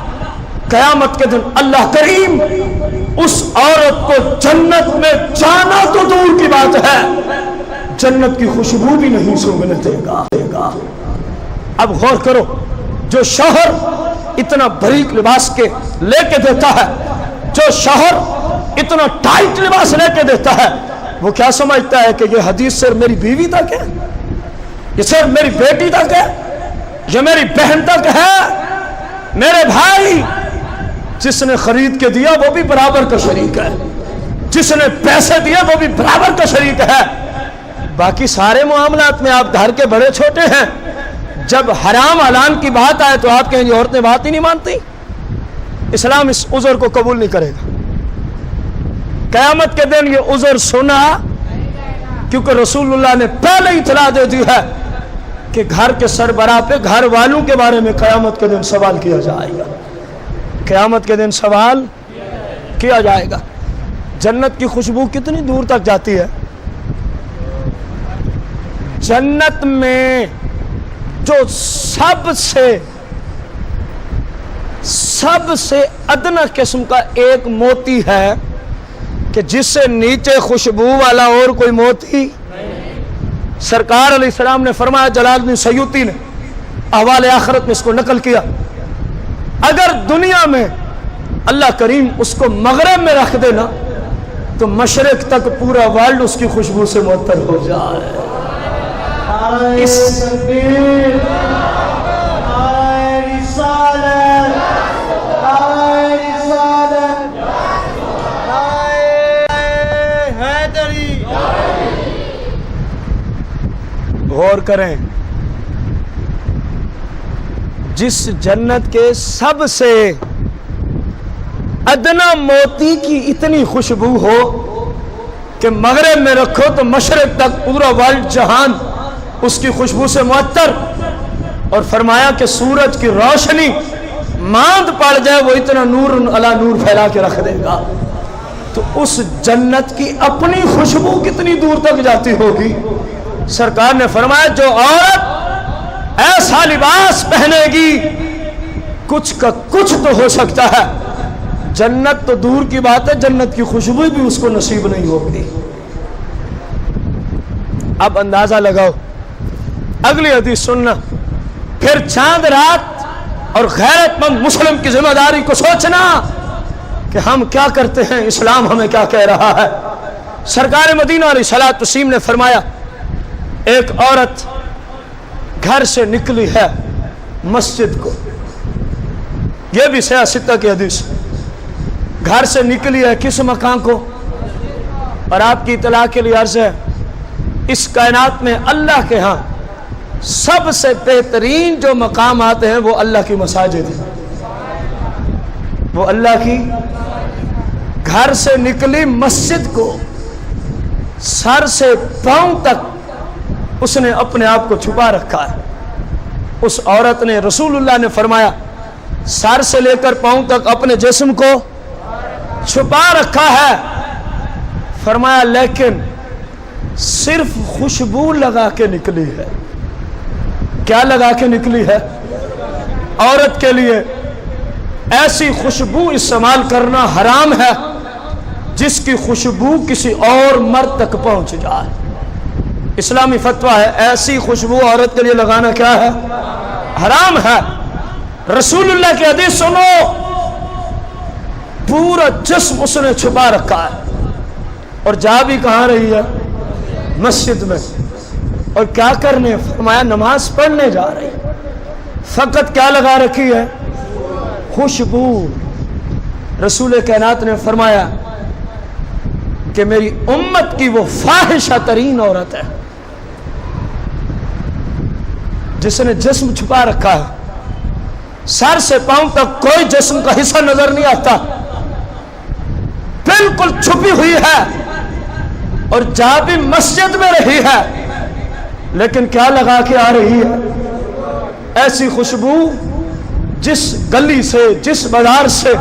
قیامت کے دن اللہ کریم اس عورت کو جنت میں جانا تو دور کی بات ہے، جنت کی خوشبو بھی نہیں سونگنے دے گا۔ اب غور کرو، جو شوہر اتنا باریک لباس کے لے کے دیتا ہے، جو شوہر اتنا ٹائٹ لباس لے کے دیتا ہے، وہ کیا سمجھتا ہے کہ یہ حدیث صرف میری بیوی تک ہے، یہ صرف میری بیٹی تک ہے، یہ میری بہن تک ہے؟ میرے بھائی، جس نے خرید کے دیا وہ بھی برابر کا شریک ہے، جس نے پیسے دیے وہ بھی برابر کا شریک ہے۔ باقی سارے معاملات میں آپ گھر کے بڑے چھوٹے ہیں، جب حرام حلال کی بات آئے تو آپ کہیں یہ عورتیں بات ہی نہیں مانتی۔ اسلام اس عذر کو قبول نہیں کرے گا۔ قیامت کے دن یہ عذر سنا، کیونکہ رسول اللہ نے پہلے ہی اطلاع دے دی ہے کہ گھر کے سربراہ پہ گھر والوں کے بارے میں قیامت کے دن سوال کیا جائے گا، قیامت کے دن سوال کیا جائے گا۔ جنت کی خوشبو کتنی دور تک جاتی ہے؟ جنت میں جو سب سے ادنا قسم کا ایک موتی ہے کہ جس سے نیچے خوشبو والا اور کوئی موتی، سرکار علیہ السلام نے فرمایا، جلال الدین سیوطی نے احوال آخرت میں اس کو نقل کیا، اگر دنیا میں اللہ کریم اس کو مغرب میں رکھ دے نا تو مشرق تک پورا ورلڈ اس کی خوشبو سے معطر ہو جائے۔ غور کریں، جس جنت کے سب سے ادنا موتی کی اتنی خوشبو ہو کہ مغرب میں رکھو تو مشرق تک پورا ورلڈ جہان اس کی خوشبو سے معطر، اور فرمایا کہ سورج کی روشنی ماند پڑ جائے وہ اتنا نور علی نور پھیلا کے رکھ دے گا، تو اس جنت کی اپنی خوشبو کتنی دور تک جاتی ہوگی۔ سرکار نے فرمایا جو عورت ایسا لباس پہنے گی کچھ کا کچھ تو ہو سکتا ہے، جنت تو دور کی بات ہے، جنت کی خوشبو بھی اس کو نصیب نہیں ہوگی۔ اب اندازہ لگاؤ، اگلی حدیث سننا، پھر چاند رات اور غیرت مند مسلم کی ذمہ داری کو سوچنا کہ ہم کیا کرتے ہیں، اسلام ہمیں کیا کہہ رہا ہے۔ سرکار مدینہ علیہ الصلوۃ والتسلیم نے فرمایا، ایک عورت گھر سے نکلی ہے مسجد کو، یہ بھی سیاہ ستہ کی حدیث، گھر سے نکلی ہے کس مکان کو؟ اور آپ کی اطلاع کے لیے عرض ہے، اس کائنات میں اللہ کے ہاں سب سے بہترین جو مقام آتے ہیں وہ اللہ کی مساجد ہیں، وہ اللہ کی۔ گھر سے نکلی مسجد کو، سر سے پاؤں تک اس نے اپنے آپ کو چھپا رکھا ہے۔ اس عورت نے، رسول اللہ نے فرمایا، سر سے لے کر پاؤں تک اپنے جسم کو چھپا رکھا ہے۔ فرمایا لیکن صرف خوشبو لگا کے نکلی ہے۔ کیا لگا کے نکلی ہے؟ عورت کے لیے ایسی خوشبو استعمال کرنا حرام ہے جس کی خوشبو کسی اور مرد تک پہنچ جائے۔ اسلامی فتویٰ ہے، ایسی خوشبو عورت کے لیے لگانا کیا ہے؟ حرام ہے۔ رسول اللہ کی حدیث سنو، پورا جسم اس نے چھپا رکھا ہے، اور جا بھی کہاں رہی ہے؟ مسجد میں۔ اور کیا کرنے؟ فرمایا نماز پڑھنے جا رہی، فقط کیا لگا رکھی ہے؟ خوشبو۔ رسول کائنات نے فرمایا کہ میری امت کی وہ فاحشہ ترین عورت ہے جس نے جسم چھپا رکھا ہے، سر سے پاؤں تک کوئی جسم کا حصہ نظر نہیں آتا، بالکل چھپی ہوئی ہے، اور جا بھی مسجد میں رہی ہے، لیکن کیا لگا کے آ رہی ہے؟ ایسی خوشبو جس گلی سے، جس بازار سے،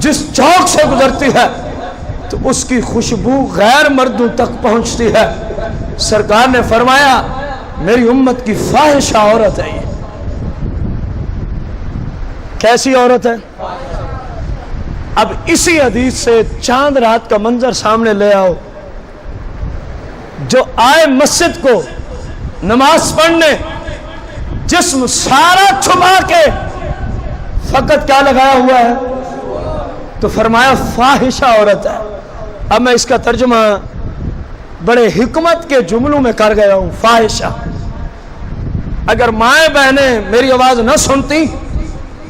جس چوک سے گزرتی ہے تو اس کی خوشبو غیر مردوں تک پہنچتی ہے۔ سرکار نے فرمایا میری امت کی فاحشہ عورت ہے یہ۔ کیسی عورت ہے؟ اب اسی حدیث سے چاند رات کا منظر سامنے لے آؤ، جو آئے مسجد کو نماز پڑھنے، جسم سارا چھپا کے فقط کیا لگایا ہوا ہے؟ تو فرمایا فاحشہ عورت ہے۔ اب میں اس کا ترجمہ بڑے حکمت کے جملوں میں کر گیا ہوں۔ فاحشہ، اگر مائیں بہنیں میری آواز نہ سنتی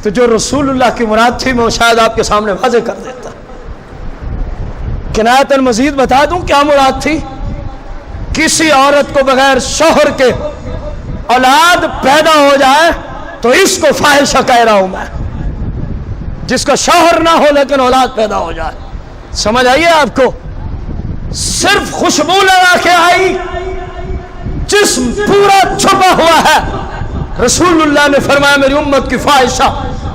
تو جو رسول اللہ کی مراد تھی میں وہ شاید آپ کے سامنے واضح کر دیتا۔ کنایتاً مزید بتا دوں کیا مراد تھی؟ کسی عورت کو بغیر شوہر کے اولاد پیدا ہو جائے تو اس کو فاحشہ کہہ رہا ہوں میں، جس کا شوہر نہ ہو لیکن اولاد پیدا ہو جائے۔ سمجھ آئیے آپ کو؟ صرف خوشبو لگا کے آئی، جسم پورا چھپا ہوا ہے۔ رسول اللہ نے فرمایا میری امت کی فاحشہ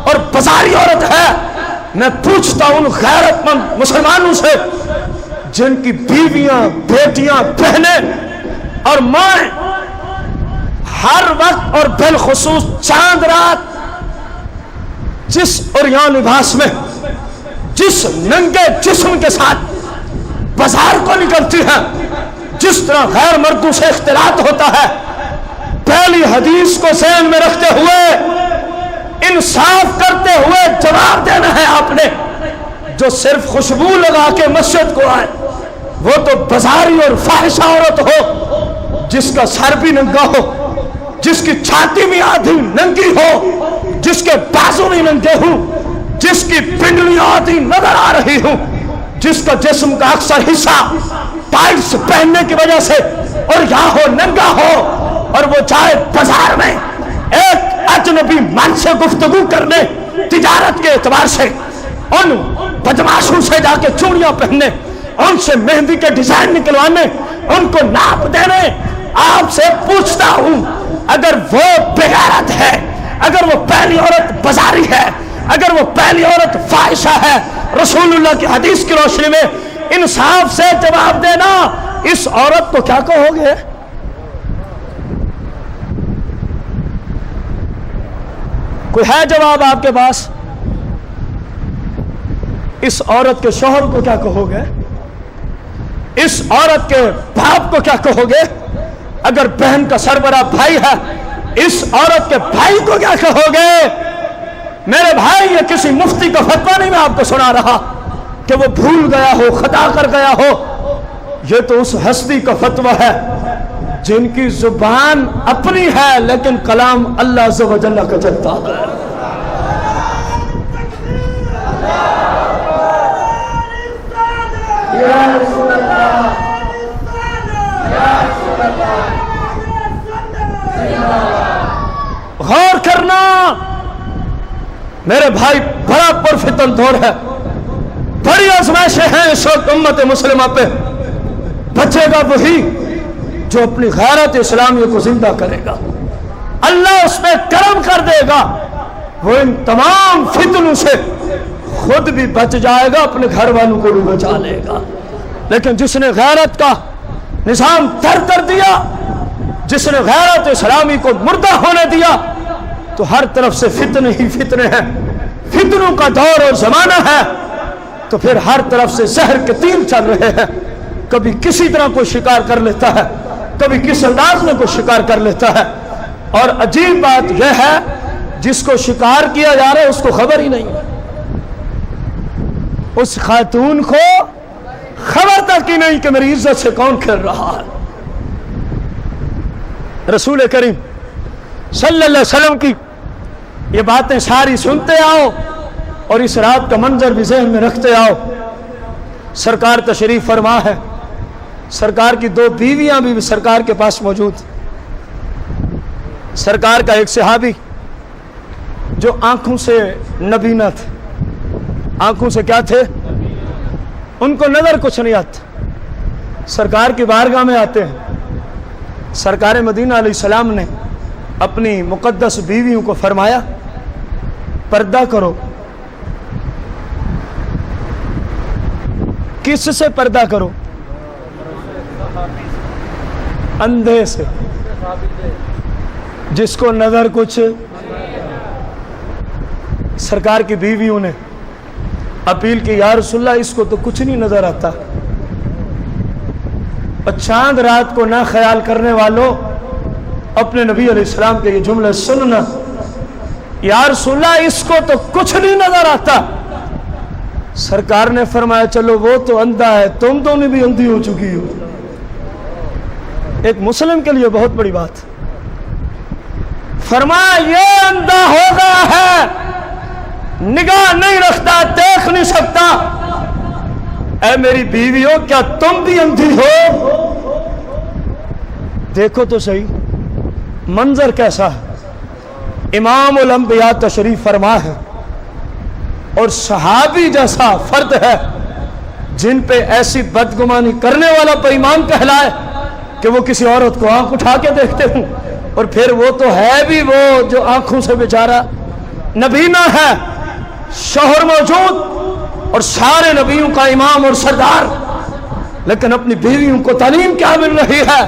اور بازاری عورت ہے۔ میں پوچھتا ہوں غیرت مند مسلمانوں سے جن کی بیویاں، بیٹیاں، بہنیں اور مائیں ہر وقت اور بالخصوص چاند رات جس عریان لباس میں، جس ننگے جسم کے ساتھ بازار کو نکلتی ہیں، جس طرح غیر مردوں سے اختلاط ہوتا ہے، پہلی حدیث کو ذہن میں رکھتے ہوئے انصاف کرتے ہوئے جواب دینا ہے آپ نے۔ جو صرف خوشبو لگا کے مسجد کو آئے وہ تو بازاری اور فاحشہ عورت ہو، جس کا سر بھی ننگا ہو، جس کی چھاتی بھی آدھی ننگی ہو، جس کے بازو بھی ننگے ہوں، جس کی پنڈلیاں آدھی نظر آ رہی ہوں، جس کا جسم کا اکثر حصہ ٹائٹس پہننے کی وجہ سے اور یہاں ہو ننگا ہو، اور وہ جائے بازار میں ایک اجنبی من سے گفتگو کرنے، تجارت کے اعتبار سے ان بدماشوں سے جا کے چوڑیاں پہننے، ان سے مہندی کے ڈیزائن نکلوانے، ان کو ناپ دینے۔ آپ سے پوچھتا ہوں، اگر وہ بغیرت ہے، اگر وہ پہلی عورت بازاری ہے، اگر وہ پہلی عورت فاحشہ ہے، رسول اللہ کی حدیث کی روشنی میں انصاف سے جواب دینا، اس عورت کو کیا کہو گے؟ کوئی ہے جواب آپ کے پاس؟ اس عورت کے شوہر کو کیا کہو گے؟ اس عورت کے باپ کو کیا کہو گے؟ اگر بہن کا سربراہ بھائی ہے، اس عورت کے بھائی کو کیا کہو گے؟ میرے بھائی، یہ کسی مفتی کا فتویٰ نہیں میں آپ کو سنا رہا کہ وہ بھول گیا ہو، خطا کر گیا ہو، یہ تو اس ہستی کا فتویٰ ہے جن کی زبان اپنی ہے لیکن کلام اللہ عز و جل کا چلتا ہے۔ غور کرنا میرے بھائی، بڑا پرفتن دور ہے، بڑی آزمائشیں ہیں اس وقت امت مسلمہ پہ۔ بچے گا وہی جو اپنی غیرت اسلامی کو زندہ کرے گا، اللہ اس پہ کرم کر دے گا، وہ ان تمام فتنوں سے خود بھی بچ جائے گا، اپنے گھر والوں کو بھی بچا لے گا۔ لیکن جس نے غیرت کا نظام تر کر دیا، جس نے غیرت اسلامی کو مردہ ہونے دیا، تو ہر طرف سے فتنے ہی فتنے ہیں، فتنوں کا دور اور زمانہ ہے، تو پھر ہر طرف سے زہر کے تیر چل رہے ہیں۔ کبھی کسی طرح کوئی شکار کر لیتا ہے، کبھی کس انداز میں کوئی شکار کر لیتا ہے، اور عجیب بات یہ ہے جس کو شکار کیا جا رہا ہے اس کو خبر ہی نہیں ہے، اس خاتون کو خبر تک ہی نہیں کہ میری عزت سے کون کھیل رہا ہے۔ رسول کریم صلی اللہ علیہ وسلم کی یہ باتیں ساری سنتے آؤ اور اس رات کا منظر بھی ذہن میں رکھتے آؤ۔ سرکار تشریف فرما ہے، سرکار کی دو بیویاں بھی سرکار کے پاس موجود۔ سرکار کا ایک صحابی جو آنکھوں سے نبینا تھے، آنکھوں سے کیا تھے؟ ان کو نظر کچھ نہیں آتا، سرکار کی بارگاہ میں آتے ہیں۔ سرکار مدینہ علیہ السلام نے اپنی مقدس بیویوں کو فرمایا پردہ کرو۔ کس سے پردہ کرو؟ اندھے سے، جس کو نظر کچھ۔ سرکار کی بیویوں نے اپیل کی، یا رسول اللہ اس کو تو کچھ نہیں نظر آتا، اور چاند رات کو نہ خیال کرنے والوں اپنے نبی علیہ السلام کے یہ جملے سننا، یا رسول اللہ اس کو تو کچھ نہیں نظر آتا۔ سرکار نے فرمایا چلو وہ تو اندھا ہے، تم دونوں بھی اندھی ہو چکی ہو۔ ایک مسلم کے لیے بہت بڑی بات۔ فرمایا یہ اندھا ہو گیا ہے، نگاہ نہیں رکھتا، دیکھ نہیں سکتا۔ اے میری بیویوں، کیا تم بھی اندھی ہو؟ دیکھو تو صحیح منظر کیسا ہے۔ امام الانبیاء تشریف فرما ہے اور صحابی جیسا فرد ہے جن پہ ایسی بدگمانی کرنے والا بے ایمان کہلائے کہ وہ کسی عورت کو آنکھ اٹھا کے دیکھتے ہوں، اور پھر وہ تو ہے بھی وہ جو آنکھوں سے بیچارہ نبینا ہے، شوہر موجود اور سارے نبیوں کا امام اور سردار، لیکن اپنی بیویوں کو تعلیم کیا مل رہی ہے؟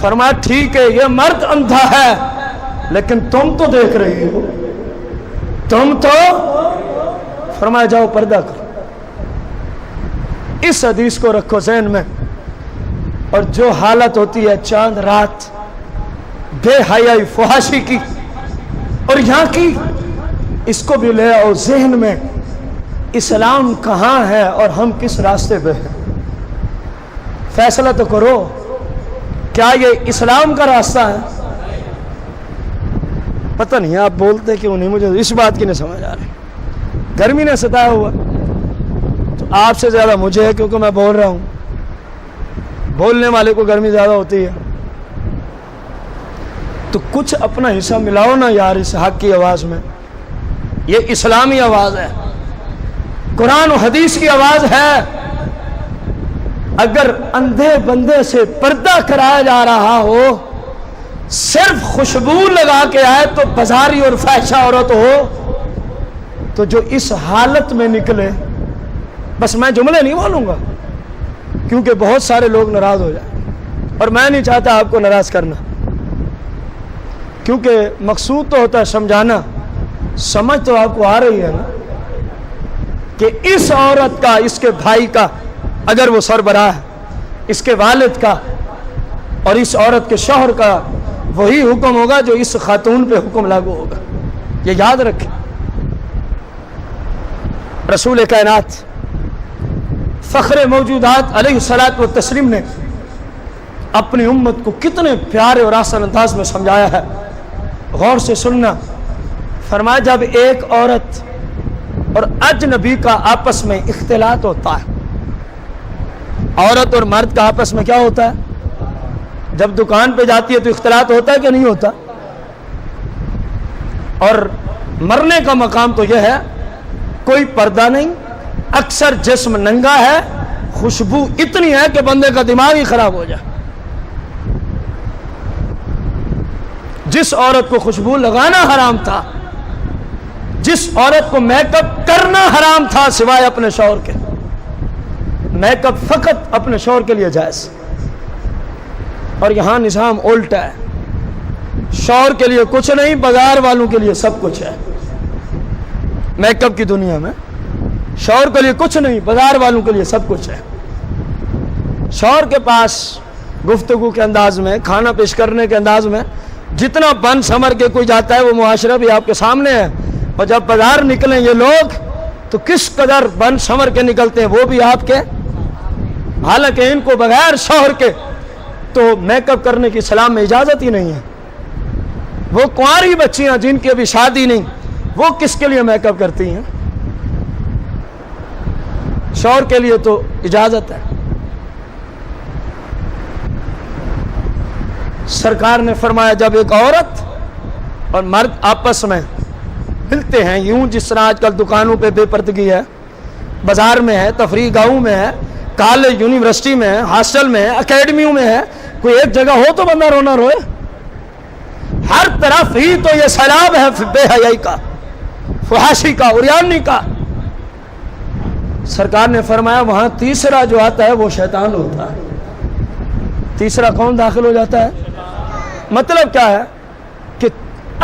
فرمایا ٹھیک ہے یہ مرد اندھا ہے لیکن تم تو دیکھ رہی ہو، تم تو۔ فرمایا جاؤ پردہ کرو۔ اس حدیث کو رکھو ذہن میں، اور جو حالت ہوتی ہے چاند رات بے حیائی فحاشی کی اور یہاں کی، اس کو بھی لے آؤ ذہن میں، اسلام کہاں ہے اور ہم کس راستے پہ ہیں؟ فیصلہ تو کرو، کیا یہ اسلام کا راستہ ہے؟ پتہ نہیں آپ بولتے کیوں نہیں، مجھے اس بات کی نہیں سمجھ آ رہی۔ گرمی نے ستایا ہوا تو آپ سے زیادہ مجھے ہے، کیونکہ میں بول رہا ہوں، بولنے والے کو گرمی زیادہ ہوتی ہے، تو کچھ اپنا حصہ ملاؤ نا یار اس حق کی آواز میں۔ یہ اسلامی آواز ہے، قرآن و حدیث کی آواز ہے۔ اگر اندھے بندے سے پردہ کرایا جا رہا ہو، صرف خوشبو لگا کے آئے تو بازاری اور فاحشہ عورت ہو، تو جو اس حالت میں نکلے، بس میں جملے نہیں بولوں گا کیونکہ بہت سارے لوگ ناراض ہو جائیں، اور میں نہیں چاہتا آپ کو ناراض کرنا، کیونکہ مقصود تو ہوتا ہے سمجھانا۔ سمجھ تو آپ کو آ رہی ہے نا کہ اس عورت کا، اس کے بھائی کا اگر وہ سربراہ ہے، اس کے والد کا اور اس عورت کے شوہر کا وہی حکم ہوگا جو اس خاتون پہ حکم لاگو ہوگا، یہ یاد رکھیں۔ رسول کائنات فخر موجودات علیہ الصلاۃ والتسلیم نے اپنی امت کو کتنے پیارے اور آسان انداز میں سمجھایا ہے، غور سے سننا۔ فرمایا جب ایک عورت اور اجنبی کا آپس میں اختلاط ہوتا ہے، عورت اور مرد کا آپس میں کیا ہوتا ہے؟ جب دکان پہ جاتی ہے تو اختلاط ہوتا ہے کہ نہیں ہوتا؟ اور مرنے کا مقام تو یہ ہے کوئی پردہ نہیں، اکثر جسم ننگا ہے، خوشبو اتنی ہے کہ بندے کا دماغ ہی خراب ہو جائے۔ جس عورت کو خوشبو لگانا حرام تھا، جس عورت کو میک اپ کرنا حرام تھا سوائے اپنے شوہر کے، میک اپ فقط اپنے شوہر کے لیے جائز، اور یہاں نظام الٹا ہے، شوہر کے لیے کچھ نہیں، بازار والوں کے لیے سب کچھ ہے۔ میک اپ کی دنیا میں شوہر کے لیے کچھ نہیں، بازار والوں کے لیے سب کچھ ہے۔ شوہر کے پاس گفتگو کے انداز میں، کھانا پیش کرنے کے انداز میں جتنا بن سمر کے کوئی جاتا ہے وہ معاشرہ بھی آپ کے سامنے ہے، اور جب بازار نکلیں یہ لوگ تو کس قدر بن سمر کے نکلتے ہیں وہ بھی آپ کے، حالانکہ ان کو بغیر شوہر کے تو میک اپ کرنے کی اسلام میں اجازت ہی نہیں ہے۔ وہ کنواری بچیاں جن کی ابھی شادی نہیں، وہ کس کے لیے میک اپ کرتی ہیں؟ شوہر کے لیے تو اجازت ہے۔ سرکار نے فرمایا جب ایک عورت اور مرد آپس میں ملتے ہیں، یوں جس طرح آج کل دکانوں پہ بے پردگی ہے، بازار میں ہے، تفریح گاہوں میں ہے، کالج یونیورسٹی میں ہے، ہاسٹل میں ہے، اکیڈمیوں میں ہے، کوئی ایک جگہ ہو تو بندہ رونا روئے۔ ہر طرف ہی تو یہ سیلاب ہے بے حیائی کا، فحاشی کا، عریانی کا۔ سرکار نے فرمایا وہاں تیسرا جو آتا ہے وہ شیطان ہوتا ہے۔ تیسرا کون داخل ہو جاتا ہے؟ مطلب کیا ہے کہ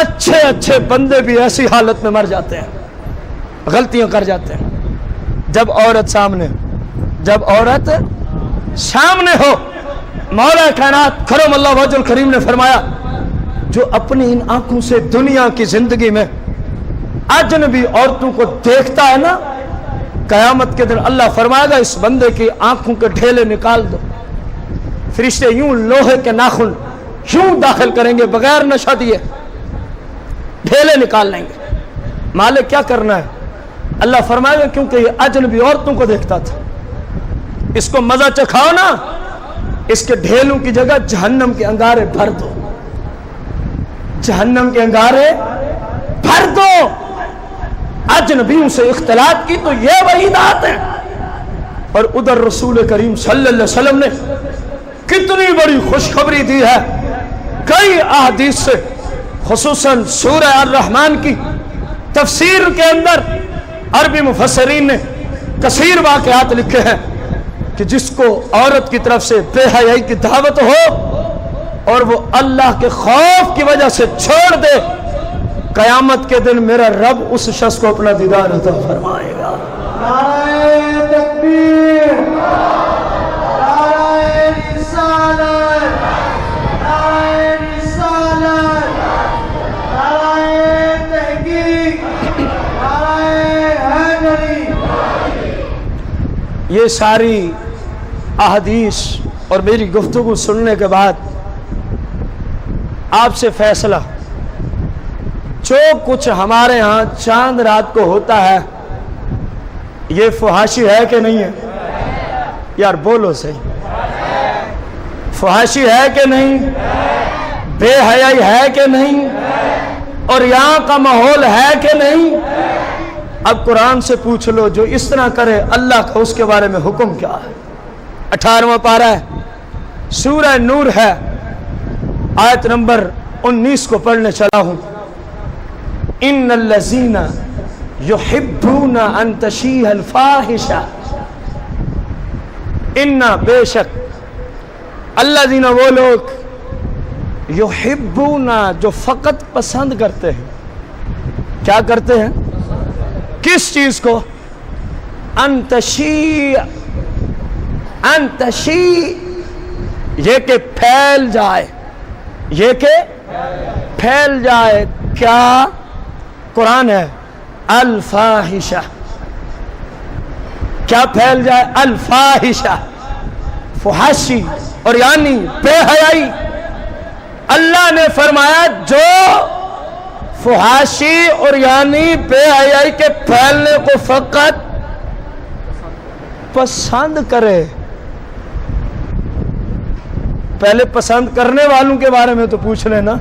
اچھے اچھے بندے بھی ایسی حالت میں مر جاتے ہیں، غلطیاں کر جاتے ہیں جب عورت سامنے ہو۔ مولا کائنات کرم اللہ وجہ الکریم نے فرمایا جو اپنی ان آنکھوں سے دنیا کی زندگی میں اجنبی عورتوں کو دیکھتا ہے نا، قیامت کے دن اللہ فرمائے گا اس بندے کی آنکھوں کے ڈھیلے نکال دو۔ فرشتے یوں لوہے کے ناخن یوں داخل کریں گے بغیر نشہ دیے، ڈھیلے نکال لیں گے۔ مالک کیا کرنا ہے؟ اللہ فرمائے گا کیونکہ یہ اجنبی عورتوں کو دیکھتا تھا، اس کو مزہ چکھاؤ نا، اس کے ڈھیلوں کی جگہ جہنم کے انگارے بھر دو، جہنم کے انگارے بھر دو۔ اجنبیوں سے اختلاط کی تو یہ وعیدات ہیں، اور ادھر رسول کریم صلی اللہ علیہ وسلم نے کتنی بڑی خوشخبری دی ہے کئی احادیث سے، خصوصاً سورہ الرحمن کی تفسیر کے اندر عربی مفسرین نے کثیر واقعات لکھے ہیں کہ جس کو عورت کی طرف سے بے حیائی کی دعوت ہو اور وہ اللہ کے خوف کی وجہ سے چھوڑ دے، قیامت کے دن میرا رب اس شخص کو اپنا دیدار عطا فرمائے گا۔ نعرہ تکبیر، نعرہ رسالت۔ یہ ساری احادیث اور میری گفتگو سننے کے بعد آپ سے فیصلہ، جو کچھ ہمارے ہاں چاند رات کو ہوتا ہے یہ فحاشی ہے کہ نہیں ہے؟ یار بولو صحیح، فحاشی ہے کہ نہیں؟ بے حیائی ہے کہ نہیں؟ اور یہاں کا ماحول ہے کہ نہیں؟ اب قرآن سے پوچھ لو، جو اس طرح کرے اللہ کا اس کے بارے میں حکم کیا ہے؟ 18واں پارہ ہے، سورہ نور ہے، آیت نمبر 19 کو پڑھنے چلا ہوں۔ ان الذین یحبون ان تشیع الفاحشہ، ان بے شک الذین وہ لوگ یحبون جو فقط پسند کرتے ہیں، کیا کرتے ہیں؟ کس چیز کو؟ ان تشیع، ان تشیع یہ کہ پھیل جائے، یہ کہ پھیل جائے، کیا؟ قرآن ہے الفاحشہ، کیا پھیل جائے؟ الفاحشہ، فحاشی اور یعنی بے حیائی۔ اللہ نے فرمایا جو فحاشی اور یعنی بے حیائی کے پھیلنے کو فقط پسند کرے، پہلے پسند کرنے والوں کے بارے میں تو پوچھ لینا،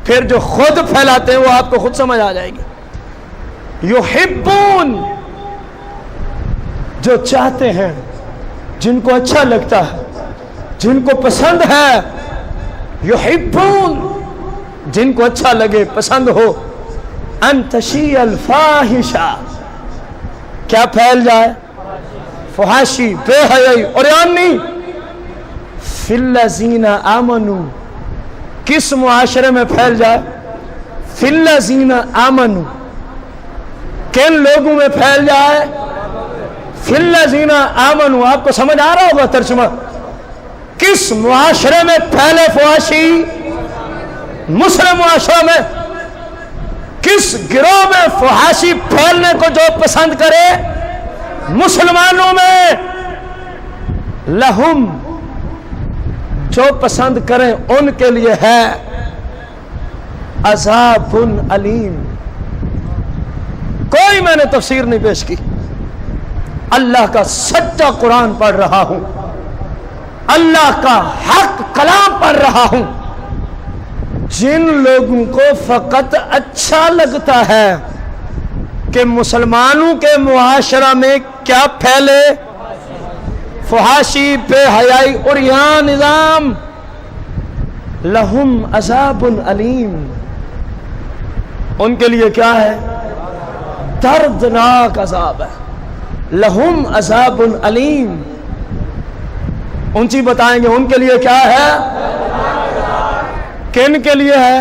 پھر جو خود پھیلاتے ہیں وہ آپ کو خود سمجھ آ جائے گی۔ یحبون جو چاہتے ہیں، جن کو اچھا لگتا ہے، جن کو پسند ہے، یحبون جن کو اچھا لگے، پسند ہو، ان تشیع الفاحشہ کیا پھیل جائے؟ فحاشی، بے حیائی اور یعنی فی الذین آمنوا، کس معاشرے میں پھیل جائے؟ فی الذین آمنوا، کن لوگوں میں پھیل جائے؟ فی الذین آمنوا۔ آپ کو سمجھ آ رہا ہوگا ترجمہ؟ کس معاشرے میں پھیلے فحاشی؟ مسلم معاشرہ میں۔ کس گروہ میں فحاشی پھیلنے کو جو پسند کرے؟ مسلمانوں میں۔ لہم جو پسند کریں ان کے لیے ہے عذاب علیم۔ کوئی میں نے تفسیر نہیں پیش کی، اللہ کا سچا قرآن پڑھ رہا ہوں، اللہ کا حق کلام پڑھ رہا ہوں۔ جن لوگوں کو فقط اچھا لگتا ہے کہ مسلمانوں کے معاشرہ میں کیا پھیلے؟ فحاشی، بے حیائی اور یہاں نظام، لہم عذاب علیم، ان کے لیے کیا ہے؟ دردناک عذاب ہے۔ لہم عذاب علیم، اونچی بتائیں گے ان کے لیے کیا ہے؟ کن کے لیے ہے؟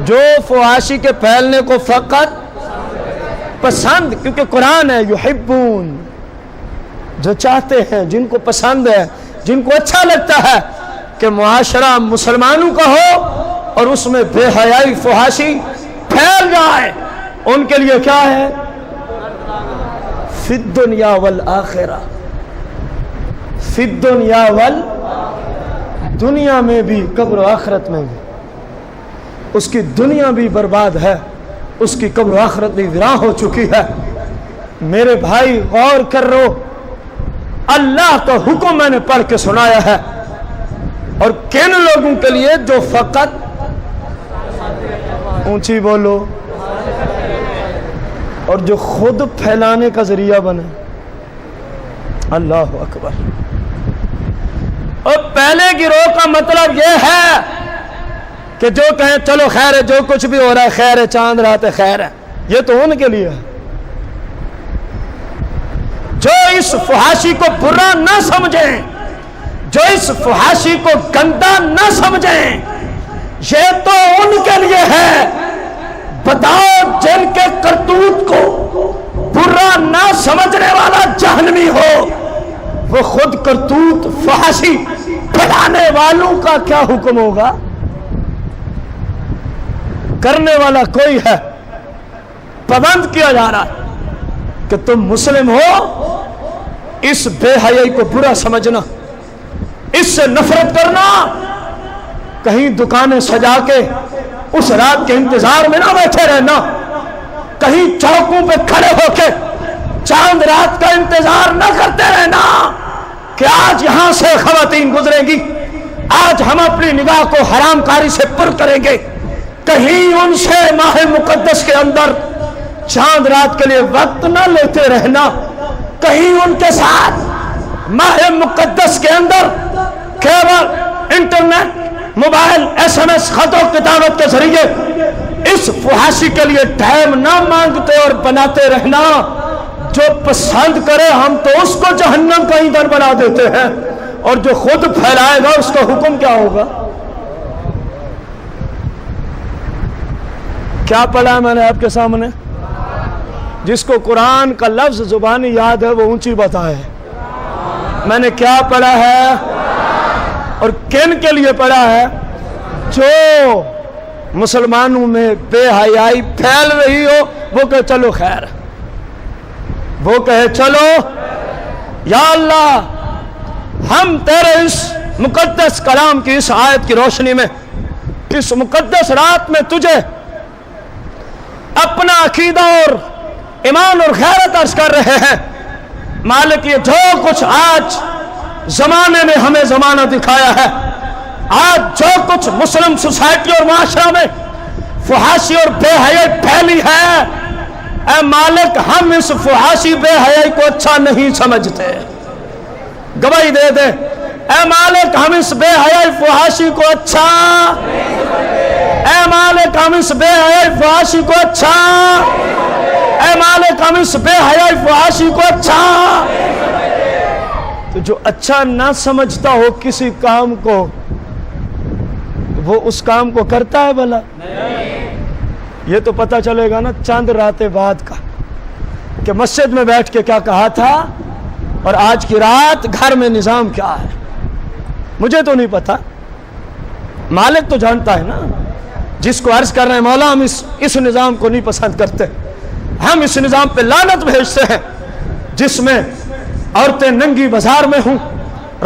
جو فحاشی کے پھیلنے کو فقط پسند، کیونکہ قرآن ہے یحبون جو چاہتے ہیں، جن کو پسند ہے، جن کو اچھا لگتا ہے کہ معاشرہ مسلمانوں کا ہو اور اس میں بے حیائی فحاشی پھیل جائے، ان کے لیے کیا ہے؟ فی الدنیا والآخرہ، فی الدنیا دنیا میں بھی، قبر و آخرت میں بھی۔ اس کی دنیا بھی برباد ہے، اس کی قبر و آخرت بھی ویراں ہو چکی ہے۔ میرے بھائی غور کر رہو، اللہ کا حکم میں نے پڑھ کے سنایا ہے، اور کن لوگوں کے لیے؟ جو فقط، اونچی بولو، اور جو خود پھیلانے کا ذریعہ بنے۔ اللہ اکبر۔ اور پہلے گروہ کا مطلب یہ ہے کہ جو کہیں چلو خیر ہے، جو کچھ بھی ہو رہا ہے خیر ہے، چاند رات ہے خیر ہے، یہ تو ان کے لیے ہے۔ جو اس فحاشی کو برا نہ سمجھیں، جو اس فحاشی کو گندا نہ سمجھیں، یہ تو ان کے لیے ہے۔ بتاؤ جن کے کرتوت کو برا نہ سمجھنے والا جہنمی ہو، وہ خود کرتوت فحاشی پھیلانے والوں کا کیا حکم ہوگا؟ کرنے والا کوئی ہے، پابند کیا جا رہا ہے کہ تم مسلم ہو اس بے حیائی کو برا سمجھنا، اس سے نفرت کرنا، کہیں دکانیں سجا کے اس رات کے انتظار میں نہ بیٹھے رہنا، کہیں چوکوں پہ کھڑے ہو کے چاند رات کا انتظار نہ کرتے رہنا کہ آج یہاں سے خواتین گزریں گی، آج ہم اپنی نگاہ کو حرام کاری سے پر کریں گے، کہیں ان سے ماہ مقدس کے اندر چاند رات کے لیے وقت نہ لیتے رہنا، کہیں ان کے ساتھ ماہ مقدس کے اندر cable, internet, mobile, S M S, خط و کتابت کے ذریعے اس فحاشی کے لیے ٹائم نہ مانگتے اور بناتے رہنا۔ جو پسند کرے ہم تو اس کو جہنم کا ایندھن بنا دیتے ہیں، اور جو خود پھیلائے گا اس کا حکم کیا ہوگا؟ کیا پڑھا ہے میں نے آپ کے سامنے؟ جس کو قرآن کا لفظ زبانی یاد ہے وہ اونچی بتائے میں نے کیا پڑھا ہے اور کن کے لیے پڑھا ہے؟ جو مسلمانوں میں بے حیائی پھیل رہی ہو وہ کہے چلو خیر، وہ کہے چلو یا اللہ ہم تیرے اس مقدس کلام کی اس آیت کی روشنی میں اس مقدس رات میں تجھے اپنا عقیدہ اور ایمان اور غیرت عرض کر رہے ہیں۔ مالک یہ جو کچھ آج زمانے نے ہمیں زمانہ دکھایا ہے، آج جو کچھ مسلم سوسائٹی اور معاشرہ میں فحاشی اور بے حیائی پھیلی ہے، اے مالک ہم اس فحاشی بے حیائی کو اچھا نہیں سمجھتے، گواہی دے دے اے مالک ہم اس بے حیائی فحاشی کو اچھا، اے مالک ہم اس بے حیائی فحاشی کو اچھا، اے مالک ہم اس بے حیائی فحاشی کو اچھا۔ تو جو اچھا نہ سمجھتا ہو کسی کام کو وہ اس کام کو کرتا ہے بھلا؟ یہ تو پتہ چلے گا نا چند راتیں بعد کا کہ مسجد میں بیٹھ کے کیا کہا تھا اور آج کی رات گھر میں نظام کیا ہے۔ مجھے تو نہیں پتا، مالک تو جانتا ہے نا۔ جس کو عرض کر رہے ہیں مولا ہم اس نظام کو نہیں پسند کرتے، ہم اس نظام پہ لعنت بھیجتے ہیں جس میں عورتیں ننگی بازار میں ہوں۔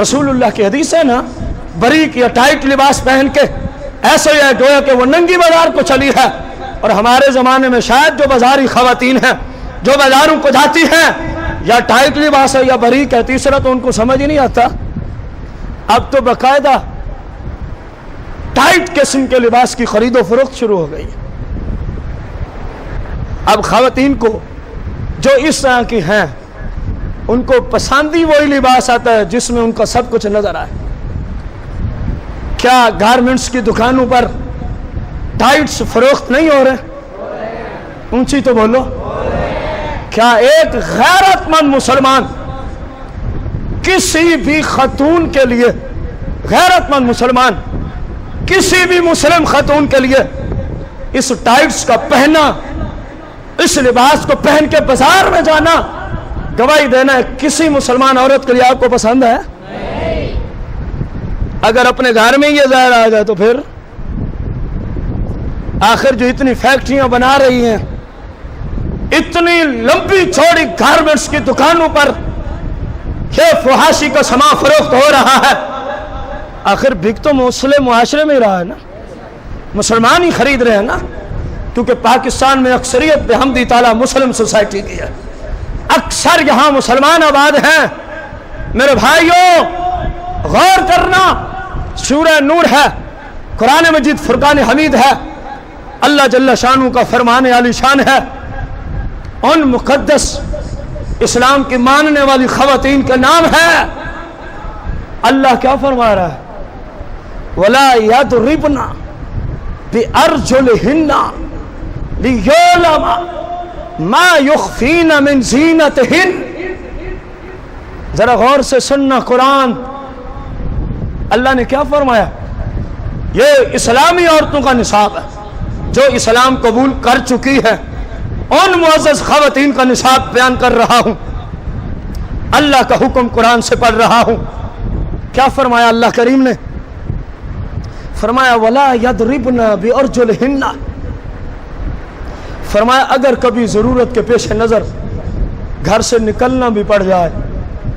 رسول اللہ کی حدیث ہے نا، باریک یا ٹائٹ لباس پہن کے ایسے ہی گویا کہ وہ ننگی بازار کو چلی ہے۔ اور ہمارے زمانے میں شاید جو بازاری خواتین ہیں جو بازاروں کو جاتی ہیں یا ٹائٹ لباس ہے یا باریک ہے، تیسرا تو ان کو سمجھ ہی نہیں آتا۔ اب تو باقاعدہ ٹائٹ قسم کے لباس کی خرید و فروخت شروع ہو گئی۔ اب خواتین کو جو اس طرح کی ہیں ان کو پسند ہی وہی لباس آتا ہے جس میں ان کا سب کچھ نظر آئے۔ کیا گارمنٹس کی دکانوں پر ٹائٹس فروخت نہیں ہو رہے؟ اونچی تو بولو۔ کیا ایک غیرت مند مسلمان کسی بھی خاتون کے لیے، غیرت مند مسلمان کسی بھی مسلم خاتون کے لیے اس ٹائٹس کا پہننا، اس لباس کو پہن کے بازار میں جانا، گواہی دینا ہے کسی مسلمان عورت کے لیے آپ کو پسند ہے؟ اگر اپنے گھر میں یہ ظاہر آ جائے تو پھر آخر جو اتنی فیکٹریاں بنا رہی ہیں، اتنی لمبی چوڑی گارمنٹس کی دکانوں پر یہ فحاشی کا سامان فروخت ہو رہا ہے، آخر بک تو مسلم معاشرے میں ہی رہا ہے نا، مسلمان ہی خرید رہے ہیں نا، کیونکہ پاکستان میں اکثریت بحمدی تعالیٰ مسلم سوسائٹی کی ہے، اکثر یہاں مسلمان آباد ہیں۔ میرے بھائیوں غور کرنا، سورہ نور ہے، قرآن مجید فرقان حمید ہے، اللہ جل شانہ کا فرمان عالی شان ہے۔ ان مقدس اسلام کی ماننے والی خواتین کا نام ہے، اللہ کیا فرما رہا ہے؟ وَلَا يَضْرِبْنَ بِأَرْجُلِهِنَّ لِيُعْلَمَ مَا يُخْفِينَ مِنْ زِينَتِهِنَّ۔ ذرا غور سے سننا، قرآن اللہ نے کیا فرمایا؟ یہ اسلامی عورتوں کا نصاب ہے جو اسلام قبول کر چکی ہے، ان معزز خواتین کا نصاب بیان کر رہا ہوں، اللہ کا حکم قرآن سے پڑھ رہا ہوں۔ کیا فرمایا اللہ کریم نے؟ فرمایا وَلَا يَضْرِبْنَ بِأَرْجُلِهِنَّ، فرمایا اگر کبھی ضرورت کے پیش نظر گھر سے نکلنا بھی پڑ جائے،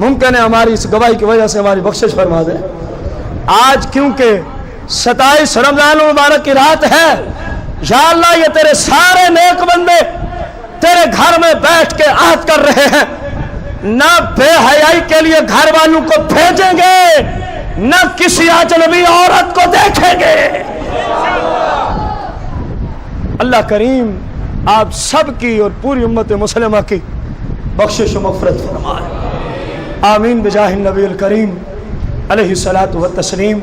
ممکن ہے ہماری اس گواہی کی وجہ سے ہماری بخشش فرما دے۔ آج کیونکہ 27 رمضان المبارک کی رات ہے، یا اللہ یہ تیرے سارے نیک بندے تیرے گھر میں بیٹھ کے عہد کر رہے ہیں، نہ بے حیائی کے لیے گھر والوں کو بھیجیں گے، نہ کسی اجنبی عورت کو دیکھیں گے۔ اللہ کریم آپ سب کی اور پوری امت مسلمہ کی بخشش و مغفرت فرمائے، آمین بجاہ النبی الکریم علیہ الصلاۃ والتسلیم۔